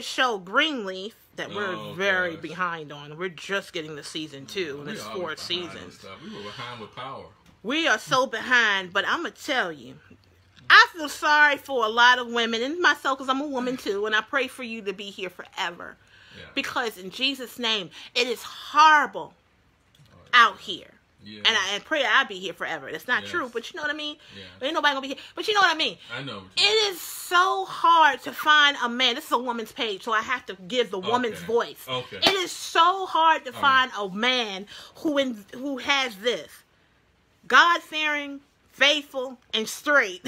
show, Greenleaf, that we're very behind on. We're just getting to season 2, and it's 4 seasons. We were behind with Power. We are so behind, but I'm going to tell you, I feel sorry for a lot of women, and myself, because I'm a woman too, and I pray for you to be here forever. Yeah. Because in Jesus' name, it is horrible out here. Yeah. And pray I'd be here forever. That's not Yes. true, but you know what I mean? Yeah. Ain't nobody gonna be here. But you know what I mean? I know. It is so hard to find a man. This is a woman's page, so I have to give the woman's voice. Okay. It is so hard to find a man who has this. God-fearing, faithful, and straight.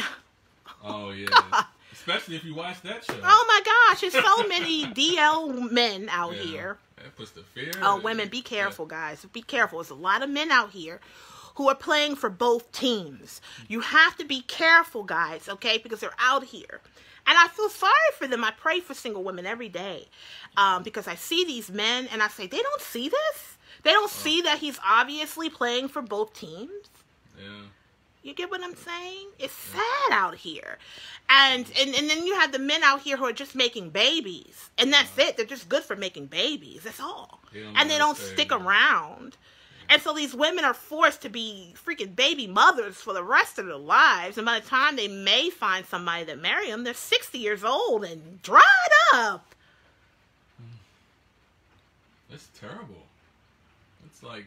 Oh, yeah. God. Especially if you watch that show. Oh my gosh, there's so many DL men out here. That puts the fear. Oh, women, be careful, guys. Be careful. There's a lot of men out here who are playing for both teams. You have to be careful, guys, okay? Because they're out here. And I feel sorry for them. I pray for single women every day. Because I see these men and I say, they don't see this? They don't see that he's obviously playing for both teams? Yeah. You get what I'm saying? It's sad out here. And then you have the men out here who are just making babies. And that's it. They're just good for making babies. That's all. And they don't stick around. And so these women are forced to be freaking baby mothers for the rest of their lives. And by the time they may find somebody that marry them, they're 60 years old and dried up. That's terrible. It's like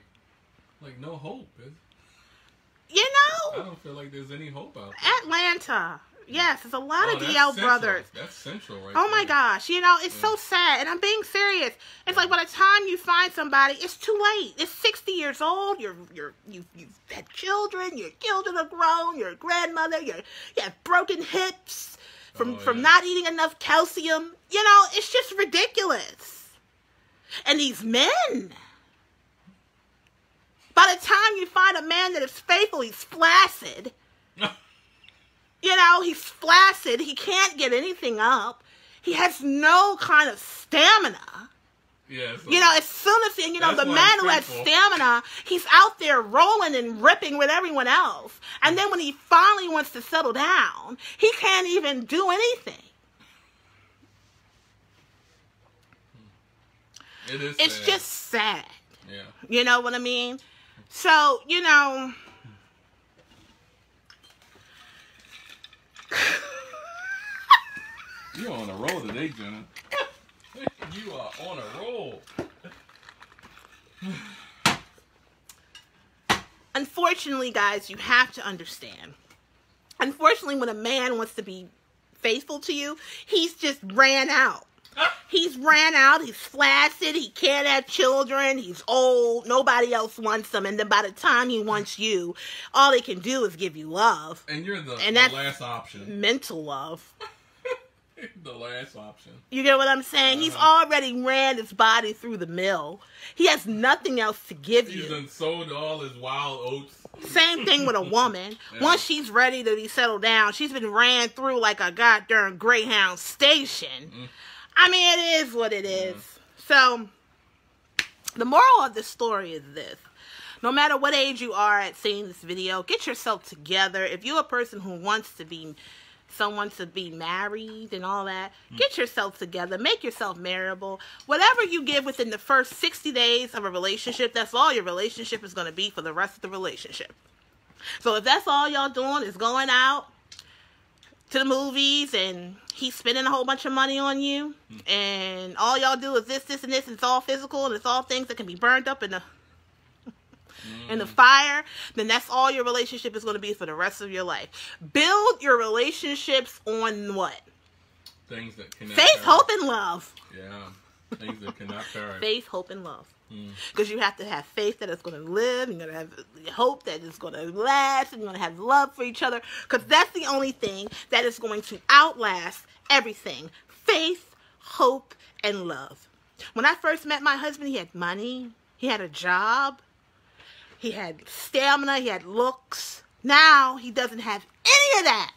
no hope. You know? I don't feel like there's any hope out there. Atlanta. Yes, there's a lot of DL brothers. That's central right Oh my gosh, you know, it's so sad, and I'm being serious. It's like by the time you find somebody, it's too late. It's 60 years old, you've had children, your children are grown, you're a grandmother, you have broken hips from not eating enough calcium. You know, it's just ridiculous. And these men, by the time you find a man that is faithful, he's flaccid. You know, he's flaccid. He can't get anything up. He has no kind of stamina. Yeah, so you know, as soon as, you know, the man who has stamina, he's out there rolling and ripping with everyone else. And then when he finally wants to settle down, he can't even do anything. It's sad. Just sad. Yeah. You know what I mean? So, you know... You're on a roll today, Jenna. You are on a roll. Unfortunately, guys, you have to understand. Unfortunately, when a man wants to be faithful to you, he's just ran out. He's ran out. He's flaccid. He can't have children. He's old. Nobody else wants him. And then by the time he wants you, all they can do is give you love. And you're the last option. Mental love. The last option. You get what I'm saying? He's already ran his body through the mill. He has nothing else to give you. He's done sold all his wild oats. Same thing with a woman. Once she's ready to be settled down, she's been ran through like a goddamn Greyhound station. I mean, it is what it is. So, the moral of the story is this. No matter what age you are at seeing this video, get yourself together. If you're a person who wants to be someone to be married and all that, get yourself together. Make yourself marriable. Whatever you give within the first 60 days of a relationship, that's all your relationship is going to be for the rest of the relationship. So if that's all y'all doing is going out to the movies and he's spending a whole bunch of money on you and all y'all do is this, and this, and it's all physical and it's all things that can be burned up in the fire, then that's all your relationship is going to be for the rest of your life. Build your relationships on what? Things that cannot Faith, perish. hope, and love. Yeah. Things that cannot perish. Faith, hope, and love. Because you have to have faith that it's going to live. You're going to have hope that it's going to last. And you're going to have love for each other. Because that's the only thing that is going to outlast everything. Faith, hope, and love. When I first met my husband, he had money. He had a job. He had stamina. He had looks. Now, he doesn't have any of that.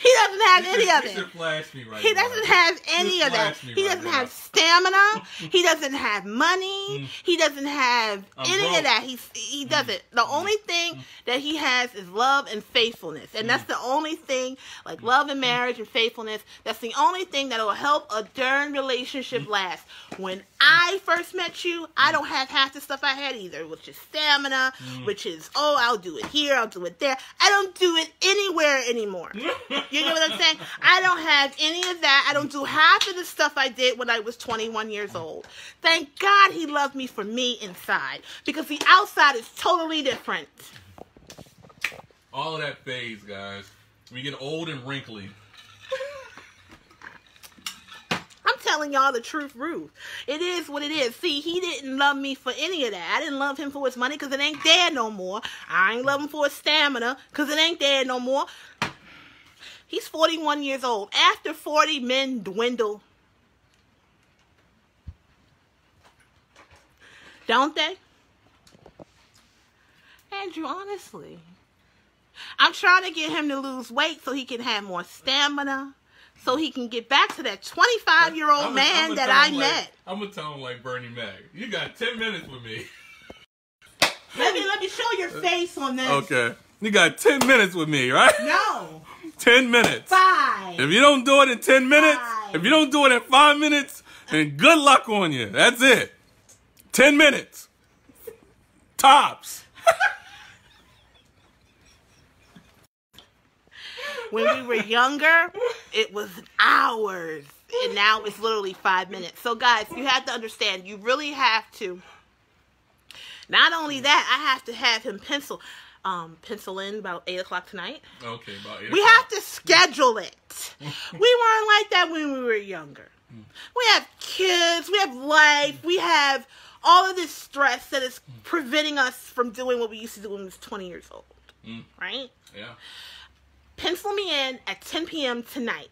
He doesn't have any of it. He doesn't have any of that. He doesn't have stamina. He doesn't have money. He doesn't have any of that. He doesn't. The only thing that he has is love and faithfulness. And that's the only thing, like love and marriage and faithfulness, that's the only thing that will help a darn relationship last. When I first met you, I don't have half the stuff I had either, which is stamina, which is, oh, I'll do it here, I'll do it there. I don't do it anywhere anymore. You know what I'm saying? I don't have any of that. I don't do half of the stuff I did when I was 21 years old. Thank God he loved me for me inside, because the outside is totally different. All of that fades, guys. We get old and wrinkly. I'm telling y'all the truth, Ruth. It is what it is. See, he didn't love me for any of that. I didn't love him for his money because it ain't there no more. I ain't love him for his stamina because it ain't there no more. He's 41 years old. After 40, men dwindle. Don't they? Andrew, honestly, I'm trying to get him to lose weight so he can have more stamina, so he can get back to that 25-year-old man that I met. I'm going to tell him like Bernie Mac. You got 10 minutes with me. Let me show your face on this. Okay. You got 10 minutes with me, right? No. 10 minutes. 5. If you don't do it in 10 minutes, 5. if you don't do it in 5 minutes, then good luck on you. That's it. 10 minutes. Tops. When we were younger, it was hours. And now it's literally 5 minutes. So, guys, you have to understand. You really have to. Not only that, I have to have him pencil in about 8 o'clock tonight. Okay, about 8 We o'clock. have to schedule it. We weren't like that when we were younger. We have kids. We have life. We have all of this stress that is preventing us from doing what we used to do when we was 20 years old. Right? Yeah. Pencil me in at 10 p.m. tonight.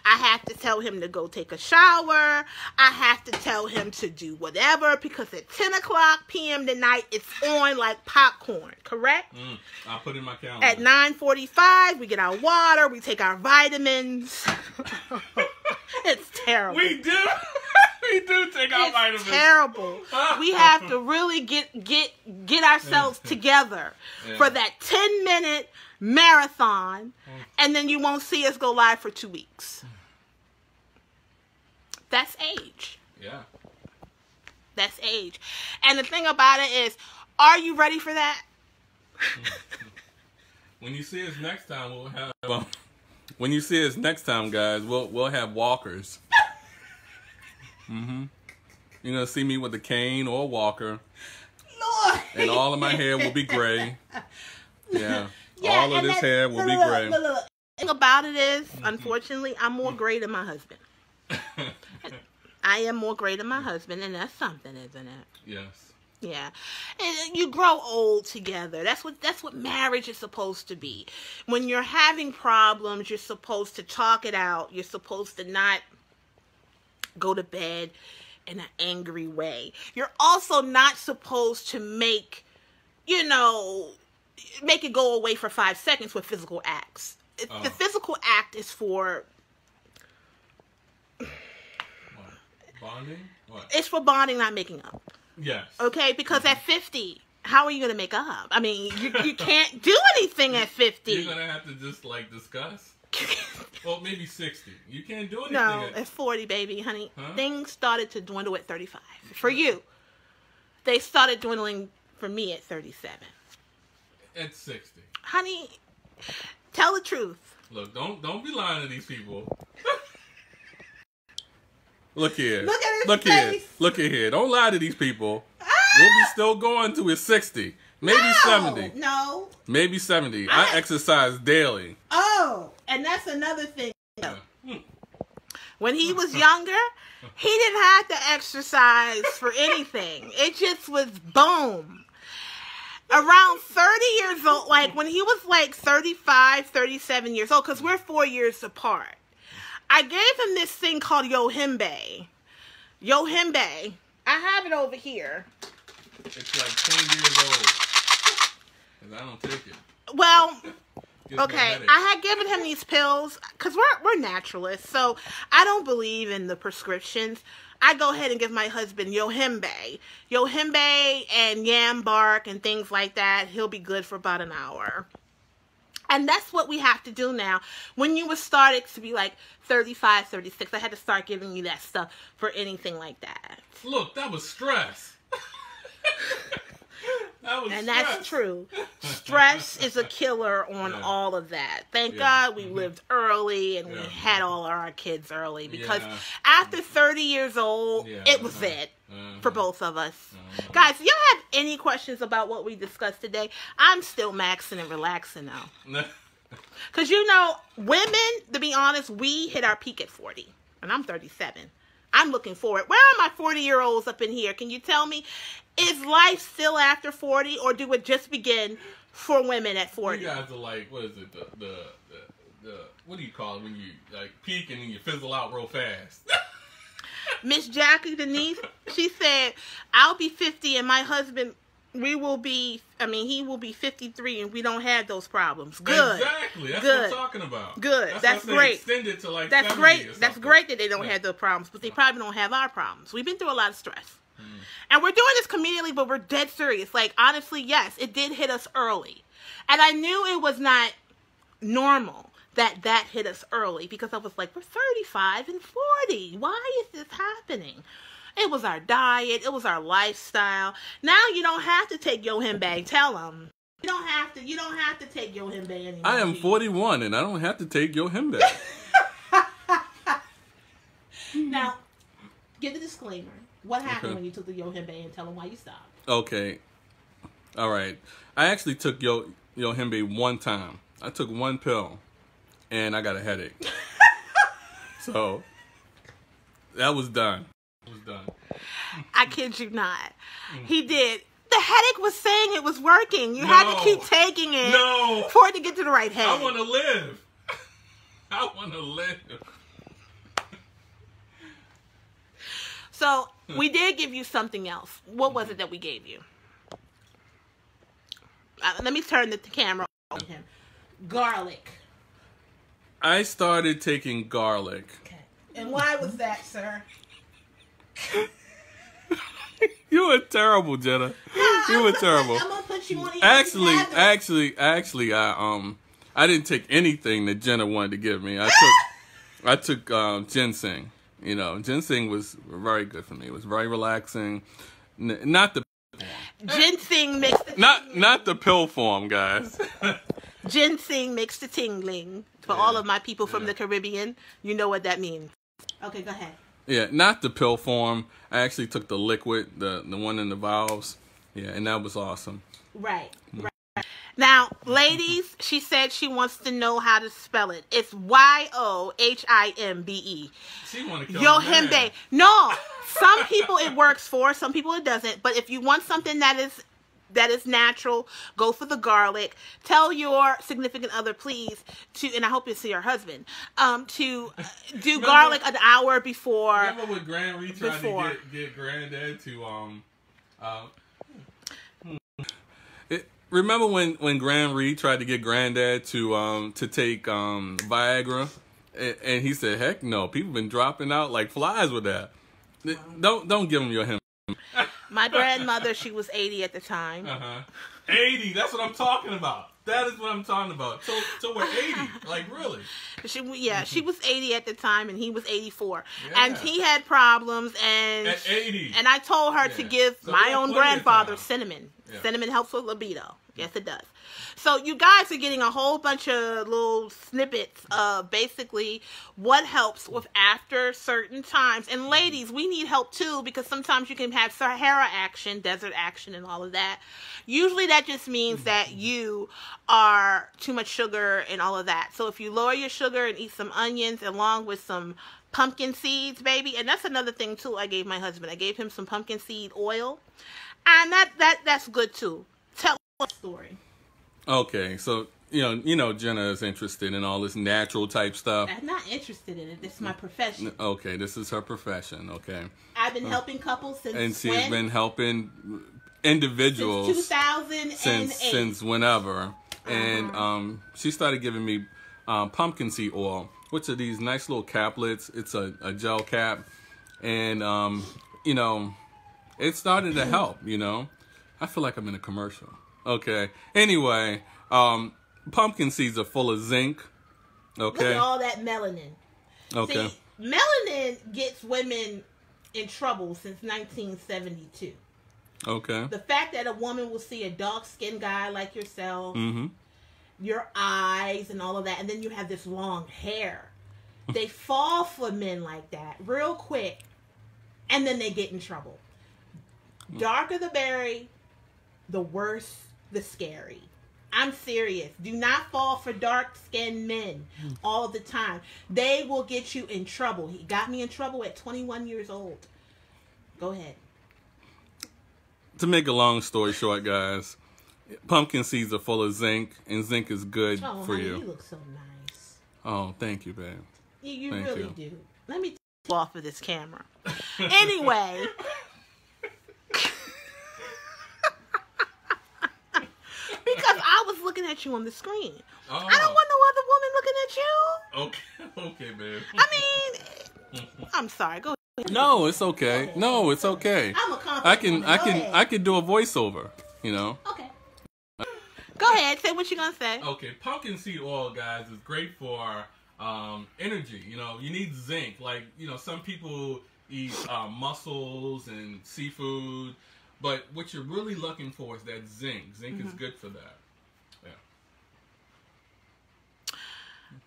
I have to tell him to go take a shower. I have to tell him to do whatever, because at 10 o'clock p.m. tonight, it's on like popcorn, correct? I'll put it in my calendar. At 9:45, we get our water, we take our vitamins. It's terrible. We do. We do take our vitamins. It's terrible. We have to really get ourselves together for that 10-minute marathon, and then you won't see us go live for 2 weeks. That's age. Yeah. That's age. And the thing about it is, are you ready for that? When you see us next time, we'll have. When you see us next time, guys, we'll have walkers. You're gonna see me with a cane or a walker. Lord. And all of my hair will be gray. Yeah. Yeah, all of this hair will be gray. The thing about it is, unfortunately, I'm more gray than my husband. I am more gray than my husband, and that's something, isn't it? Yes. Yeah. And you grow old together. That's what marriage is supposed to be. When you're having problems, you're supposed to talk it out. You're supposed to not go to bed in an angry way. You're also not supposed to make it go away for 5 seconds with physical acts. The physical act is for... What? Bonding? What? It's for bonding, not making up. Yes. Okay? Because at 50, how are you going to make up? I mean, you can't do anything at 50. You're going to have to just, discuss? Well, maybe 60. You can't do anything No, at 40, baby, honey. Huh? Things started to dwindle at 35. For you. They started dwindling for me at 37. At 60. Honey, tell the truth. Look, don't be lying to these people. Look here. Look at his Look face. here. Look at here. Don't lie to these people. We'll be still going to his 60. Maybe 70. No. Maybe 70. I exercise daily. Oh, and that's another thing. Yeah. When he was younger, he didn't have to exercise for anything. It just was boom. Around 30 years old, like when he was like 35, 37 years old, because we're 4 years apart, I gave him this thing called Yohimbe. Yohimbe. I have it over here. It's like 10 years old. And I don't take it. Well, Gives me a okay, headache. I had given him these pills because we're naturalists, so I don't believe in the prescriptions. I go ahead and give my husband Yohimbe and yam bark and things like that. He'll be good for about an hour. And that's what we have to do now. When you were started to be like 35, 36, I had to start giving you that stuff for anything like that. Look, that was stress. And that's true. Stress is a killer on all of that. Thank God we lived early and we had all our kids early, because after 30 years old, it was it for both of us. Guys, if y'all have any questions about what we discussed today, I'm still maxing and relaxing now. Because, you know, women, to be honest, we hit our peak at 40. And I'm 37. I'm looking forward. Where are my 40-year-olds up in here? Can you tell me? Is life still after 40, or do it just begin for women at 40? You guys are like, what is it? The what do you call it when you like peak and then you fizzle out real fast? Miss Jackie Denise, she said, I'll be 50 and my husband, he will be 53 and we don't have those problems. Good. Exactly. That's Good. what I'm talking about. Good. That's great. Extend it to like That's 70 great. or something. That's great that they don't have those problems, but they probably don't have our problems. We've been through a lot of stress. And we're doing this comedically, but we're dead serious. Like, honestly, yes, it did hit us early. And I knew it was not normal that hit us early, because I was like, we're 35 and 40. Why is this happening? It was our diet. It was our lifestyle. Now you don't have to take Yohimbe. Tell them. You don't have to take Yohimbe anymore. I am 41 and I don't have to take Yohimbe. Now, give the disclaimer. What happened when you took the Yohimbe, and tell them why you stopped? Okay. All right. I actually took Yohimbe one time. I took one pill and I got a headache. So that was done. It was done. I kid you not. He did. The headache was saying it was working. You had to keep taking it for it to get to the right head. I want to live. I want to live. So, we did give you something else. What was it that we gave you? Let me turn the camera on him. Garlic. I started taking garlic. Okay. And why was that, sir? You were terrible, Jenna. You were terrible. I'm gonna put you on. Actually, I didn't take anything that Jenna wanted to give me. I took ginseng. You know, ginseng was very good for me. It was very relaxing. Not the ginseng makes the not the pill form, guys. Ginseng makes the tingling. For all of my people from the Caribbean, you know what that means. Okay, go ahead. Yeah, not the pill form. I actually took the liquid, the one in the vials. Yeah, and that was awesome. Right. Now, ladies, she said she wants to know how to spell it. It's Yohimbe. She want to kill Yohimbe. No, some people it works for, some people it doesn't. But if you want something that is natural, go for the garlic. Tell your significant other, please, and I hope you see your husband, to do garlic an hour before. Remember when Grand Reed tried to get Granddad to remember when Grand Reed tried to get Granddad to take Viagra, and he said, "Heck no, people been dropping out like flies with that." Don't give him your him. My grandmother, she was 80 at the time. 80, that's what I'm talking about. That is what I'm talking about. So we're 80, like really. She was 80 at the time, and he was 84, and he had problems. And at 80, and I told her to give my own grandfather cinnamon. Yeah. Cinnamon helps with libido. Yes, it does. So you guys are getting a whole bunch of little snippets of basically what helps with after certain times. And ladies, we need help too, because sometimes you can have Sahara action, desert action, and all of that. Usually that just means that you are too much sugar and all of that. So if you lower your sugar and eat some onions along with some pumpkin seeds, baby. And that's another thing too I gave my husband. I gave him some pumpkin seed oil. And that's good too. Tell us a story. Okay, so you know Jenna is interested in all this natural type stuff. I'm not interested in it. This is my profession. Okay, this is her profession. Okay. I've been helping couples since and she's been helping individuals since 2008. Since whenever. And she started giving me pumpkin seed oil, which are these nice little caplets. It's a gel cap, and you know, it started to help. You know, I feel like I'm in a commercial. Okay. Anyway, pumpkin seeds are full of zinc. Okay. Look at all that melanin. Okay. See, melanin gets women in trouble since 1972. Okay. The fact that a woman will see a dark-skinned guy like yourself, your eyes and all of that, and then you have this long hair. They fall for men like that real quick, and then they get in trouble. Darker the berry, the worse the scary. I'm serious. Do not fall for dark-skinned men all the time. They will get you in trouble. He got me in trouble at 21 years old. Go ahead. To make a long story short, guys, pumpkin seeds are full of zinc, and zinc is good for honey, you. You look so nice. Oh, thank you, babe. You Thank really you. do. Let me take off of this camera. Anyway. Because I was looking at you on the screen. Oh. I don't want no other woman looking at you. Okay, babe. I mean, I'm sorry. Go ahead. No, it's okay. No, it's okay. I'm a confident woman. I can do a voiceover, you know. Okay. Go ahead. Say what you're gonna say. Okay, pumpkin seed oil, guys, is great for energy. You know, you need zinc. Like, you know, some people eat mussels and seafood, but what you're really looking for is that zinc. Zinc is good for that. Yeah.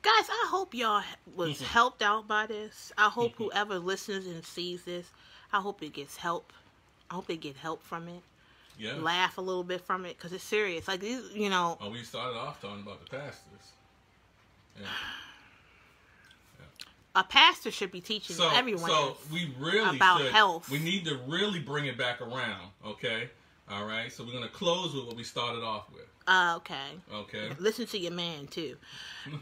Guys, I hope y'all was helped out by this. I hope whoever listens and sees this, I hope it gets help. I hope they get help from it. Yeah. Laugh a little bit from it, because it's serious. Like, you know. Oh, we started off talking about the pastors. Yeah. A pastor should be teaching everyone we really about should. health. We need to really bring it back around, okay? All right? So we're going to close with what we started off with. Okay. Okay. Listen to your man, too.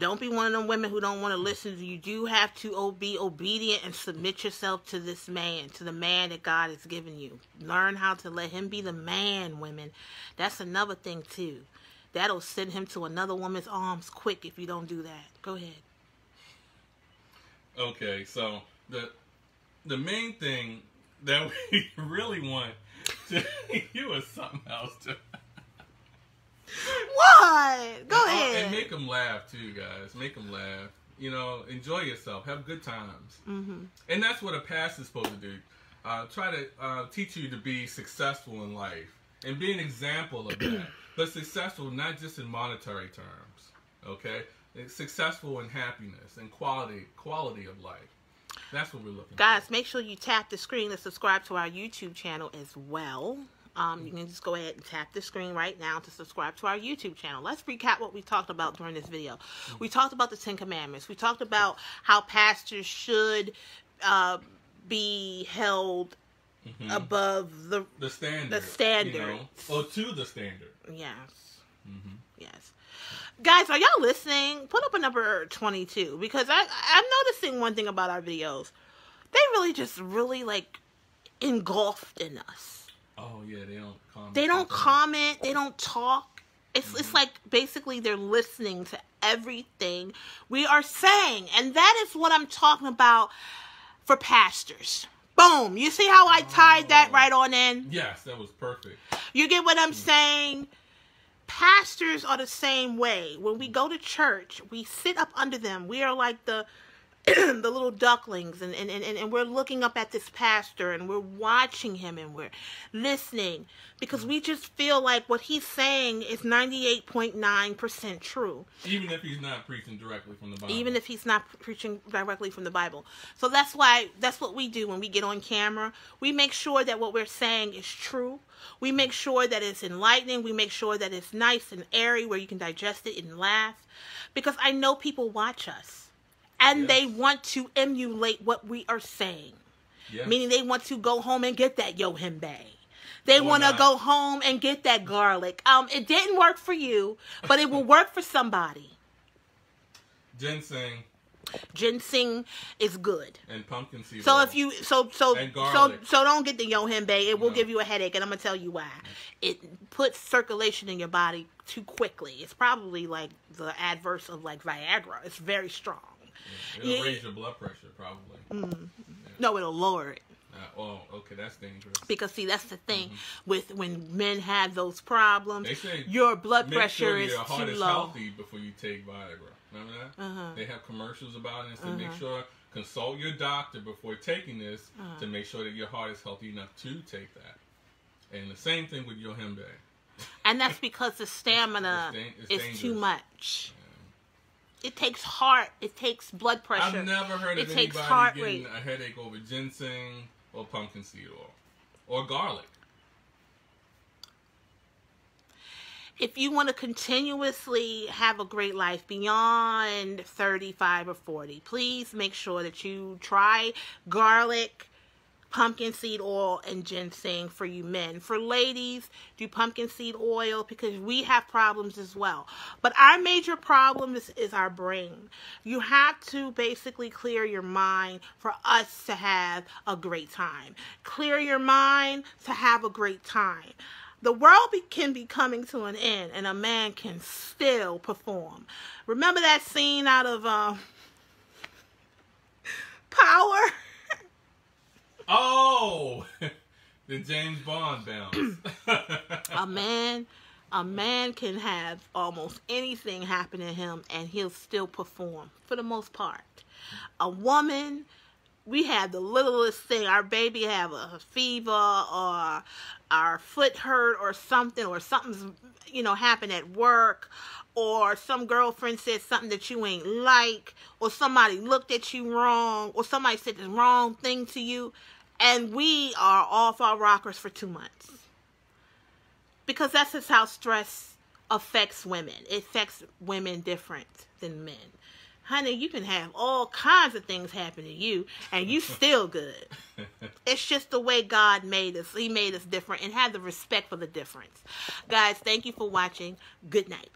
Don't be one of them women who don't want to listen. You do have to be obedient and submit yourself to this man, to the man that God has given you. Learn how to let him be the man, women. That's another thing, too. That'll send him to another woman's arms quick if you don't do that. Go ahead. Okay, so the main thing that we really want to you was something else to what? Go ahead. And make them laugh too, guys. Make them laugh. You know, enjoy yourself. Have good times. And that's what a pastor's supposed to do. Try to teach you to be successful in life and be an example of that. But successful not just in monetary terms. Okay. It's successful in happiness and quality of life. That's what we're looking for. Guys, make sure you tap the screen to subscribe to our YouTube channel as well. You can just go ahead and tap the screen right now to subscribe to our YouTube channel. Let's recap what we talked about during this video. We talked about the 10 Commandments. We talked about how pastors should be held above the standard. The standard. You know, or to the standard. Yes. Yes. Guys, are y'all listening? Put up a number 22, because I'm noticing one thing about our videos. They really like engulfed in us. Oh yeah, they don't comment. They don't comment. They don't talk. It's like basically they're listening to everything we are saying, and that is what I'm talking about for pastors. Boom! You see how I tied that right on in? Yes, that was perfect. You get what I'm saying? Pastors are the same way. When we go to church, we sit up under them. We are like the the little ducklings, and we're looking up at this pastor, and we're watching him, and we're listening, because we just feel like what he's saying is 98.9% true. Even if he's not preaching directly from the Bible. Even if he's not preaching directly from the Bible. So that's what we do when we get on camera. We make sure that what we're saying is true. We make sure that it's enlightening. We make sure that it's nice and airy where you can digest it and laugh. Because I know people watch us. And they want to emulate what we are saying. Yes. Meaning they want to go home and get that yohimbe. They want to go home and get that garlic. It didn't work for you, but it will work for somebody. Ginseng is good. And pumpkin seed. So oil. if you so don't get the yohimbe. It will give you a headache, and I'm gonna tell you why. It puts circulation in your body too quickly. It's probably like the adverse of like Viagra. It's very strong. Yeah, it'll raise your blood pressure, probably. Yeah. No, it'll lower it. Oh, okay, that's dangerous. Because see, that's the thing with when men have those problems. They say your blood pressure is your heart too is low. Healthy before you take Viagra. Remember that? They have commercials about it. So make sure consult your doctor before taking this to make sure that your heart is healthy enough to take that. And the same thing with Yohimbe. And that's because the stamina is too much. It takes heart. It takes blood pressure. I've never heard of anybody getting a headache over ginseng or pumpkin seed oil or garlic. If you want to continuously have a great life beyond 35 or 40, please make sure that you try garlic, pumpkin seed oil, and ginseng for you men. For ladies, do pumpkin seed oil because we have problems as well. But our major problem is our brain. You have to basically clear your mind for us to have a great time. Clear your mind to have a great time. The world can be coming to an end, and a man can still perform. Remember that scene out of Power? Oh, the James Bond bounce. A man can have almost anything happen to him, and he'll still perform for the most part. A woman, we have the littlest thing. Our baby have a fever, or our foot hurt, or something's happened at work, or some girlfriend said something that you ain't like, or somebody looked at you wrong, or somebody said the wrong thing to you, and we are off our rockers for 2 months. Because that's just how stress affects women. It affects women different than men. Honey, you can have all kinds of things happen to you, and you still good. It's just the way God made us. He made us different, and have the respect for the difference. Guys, thank you for watching. Good night.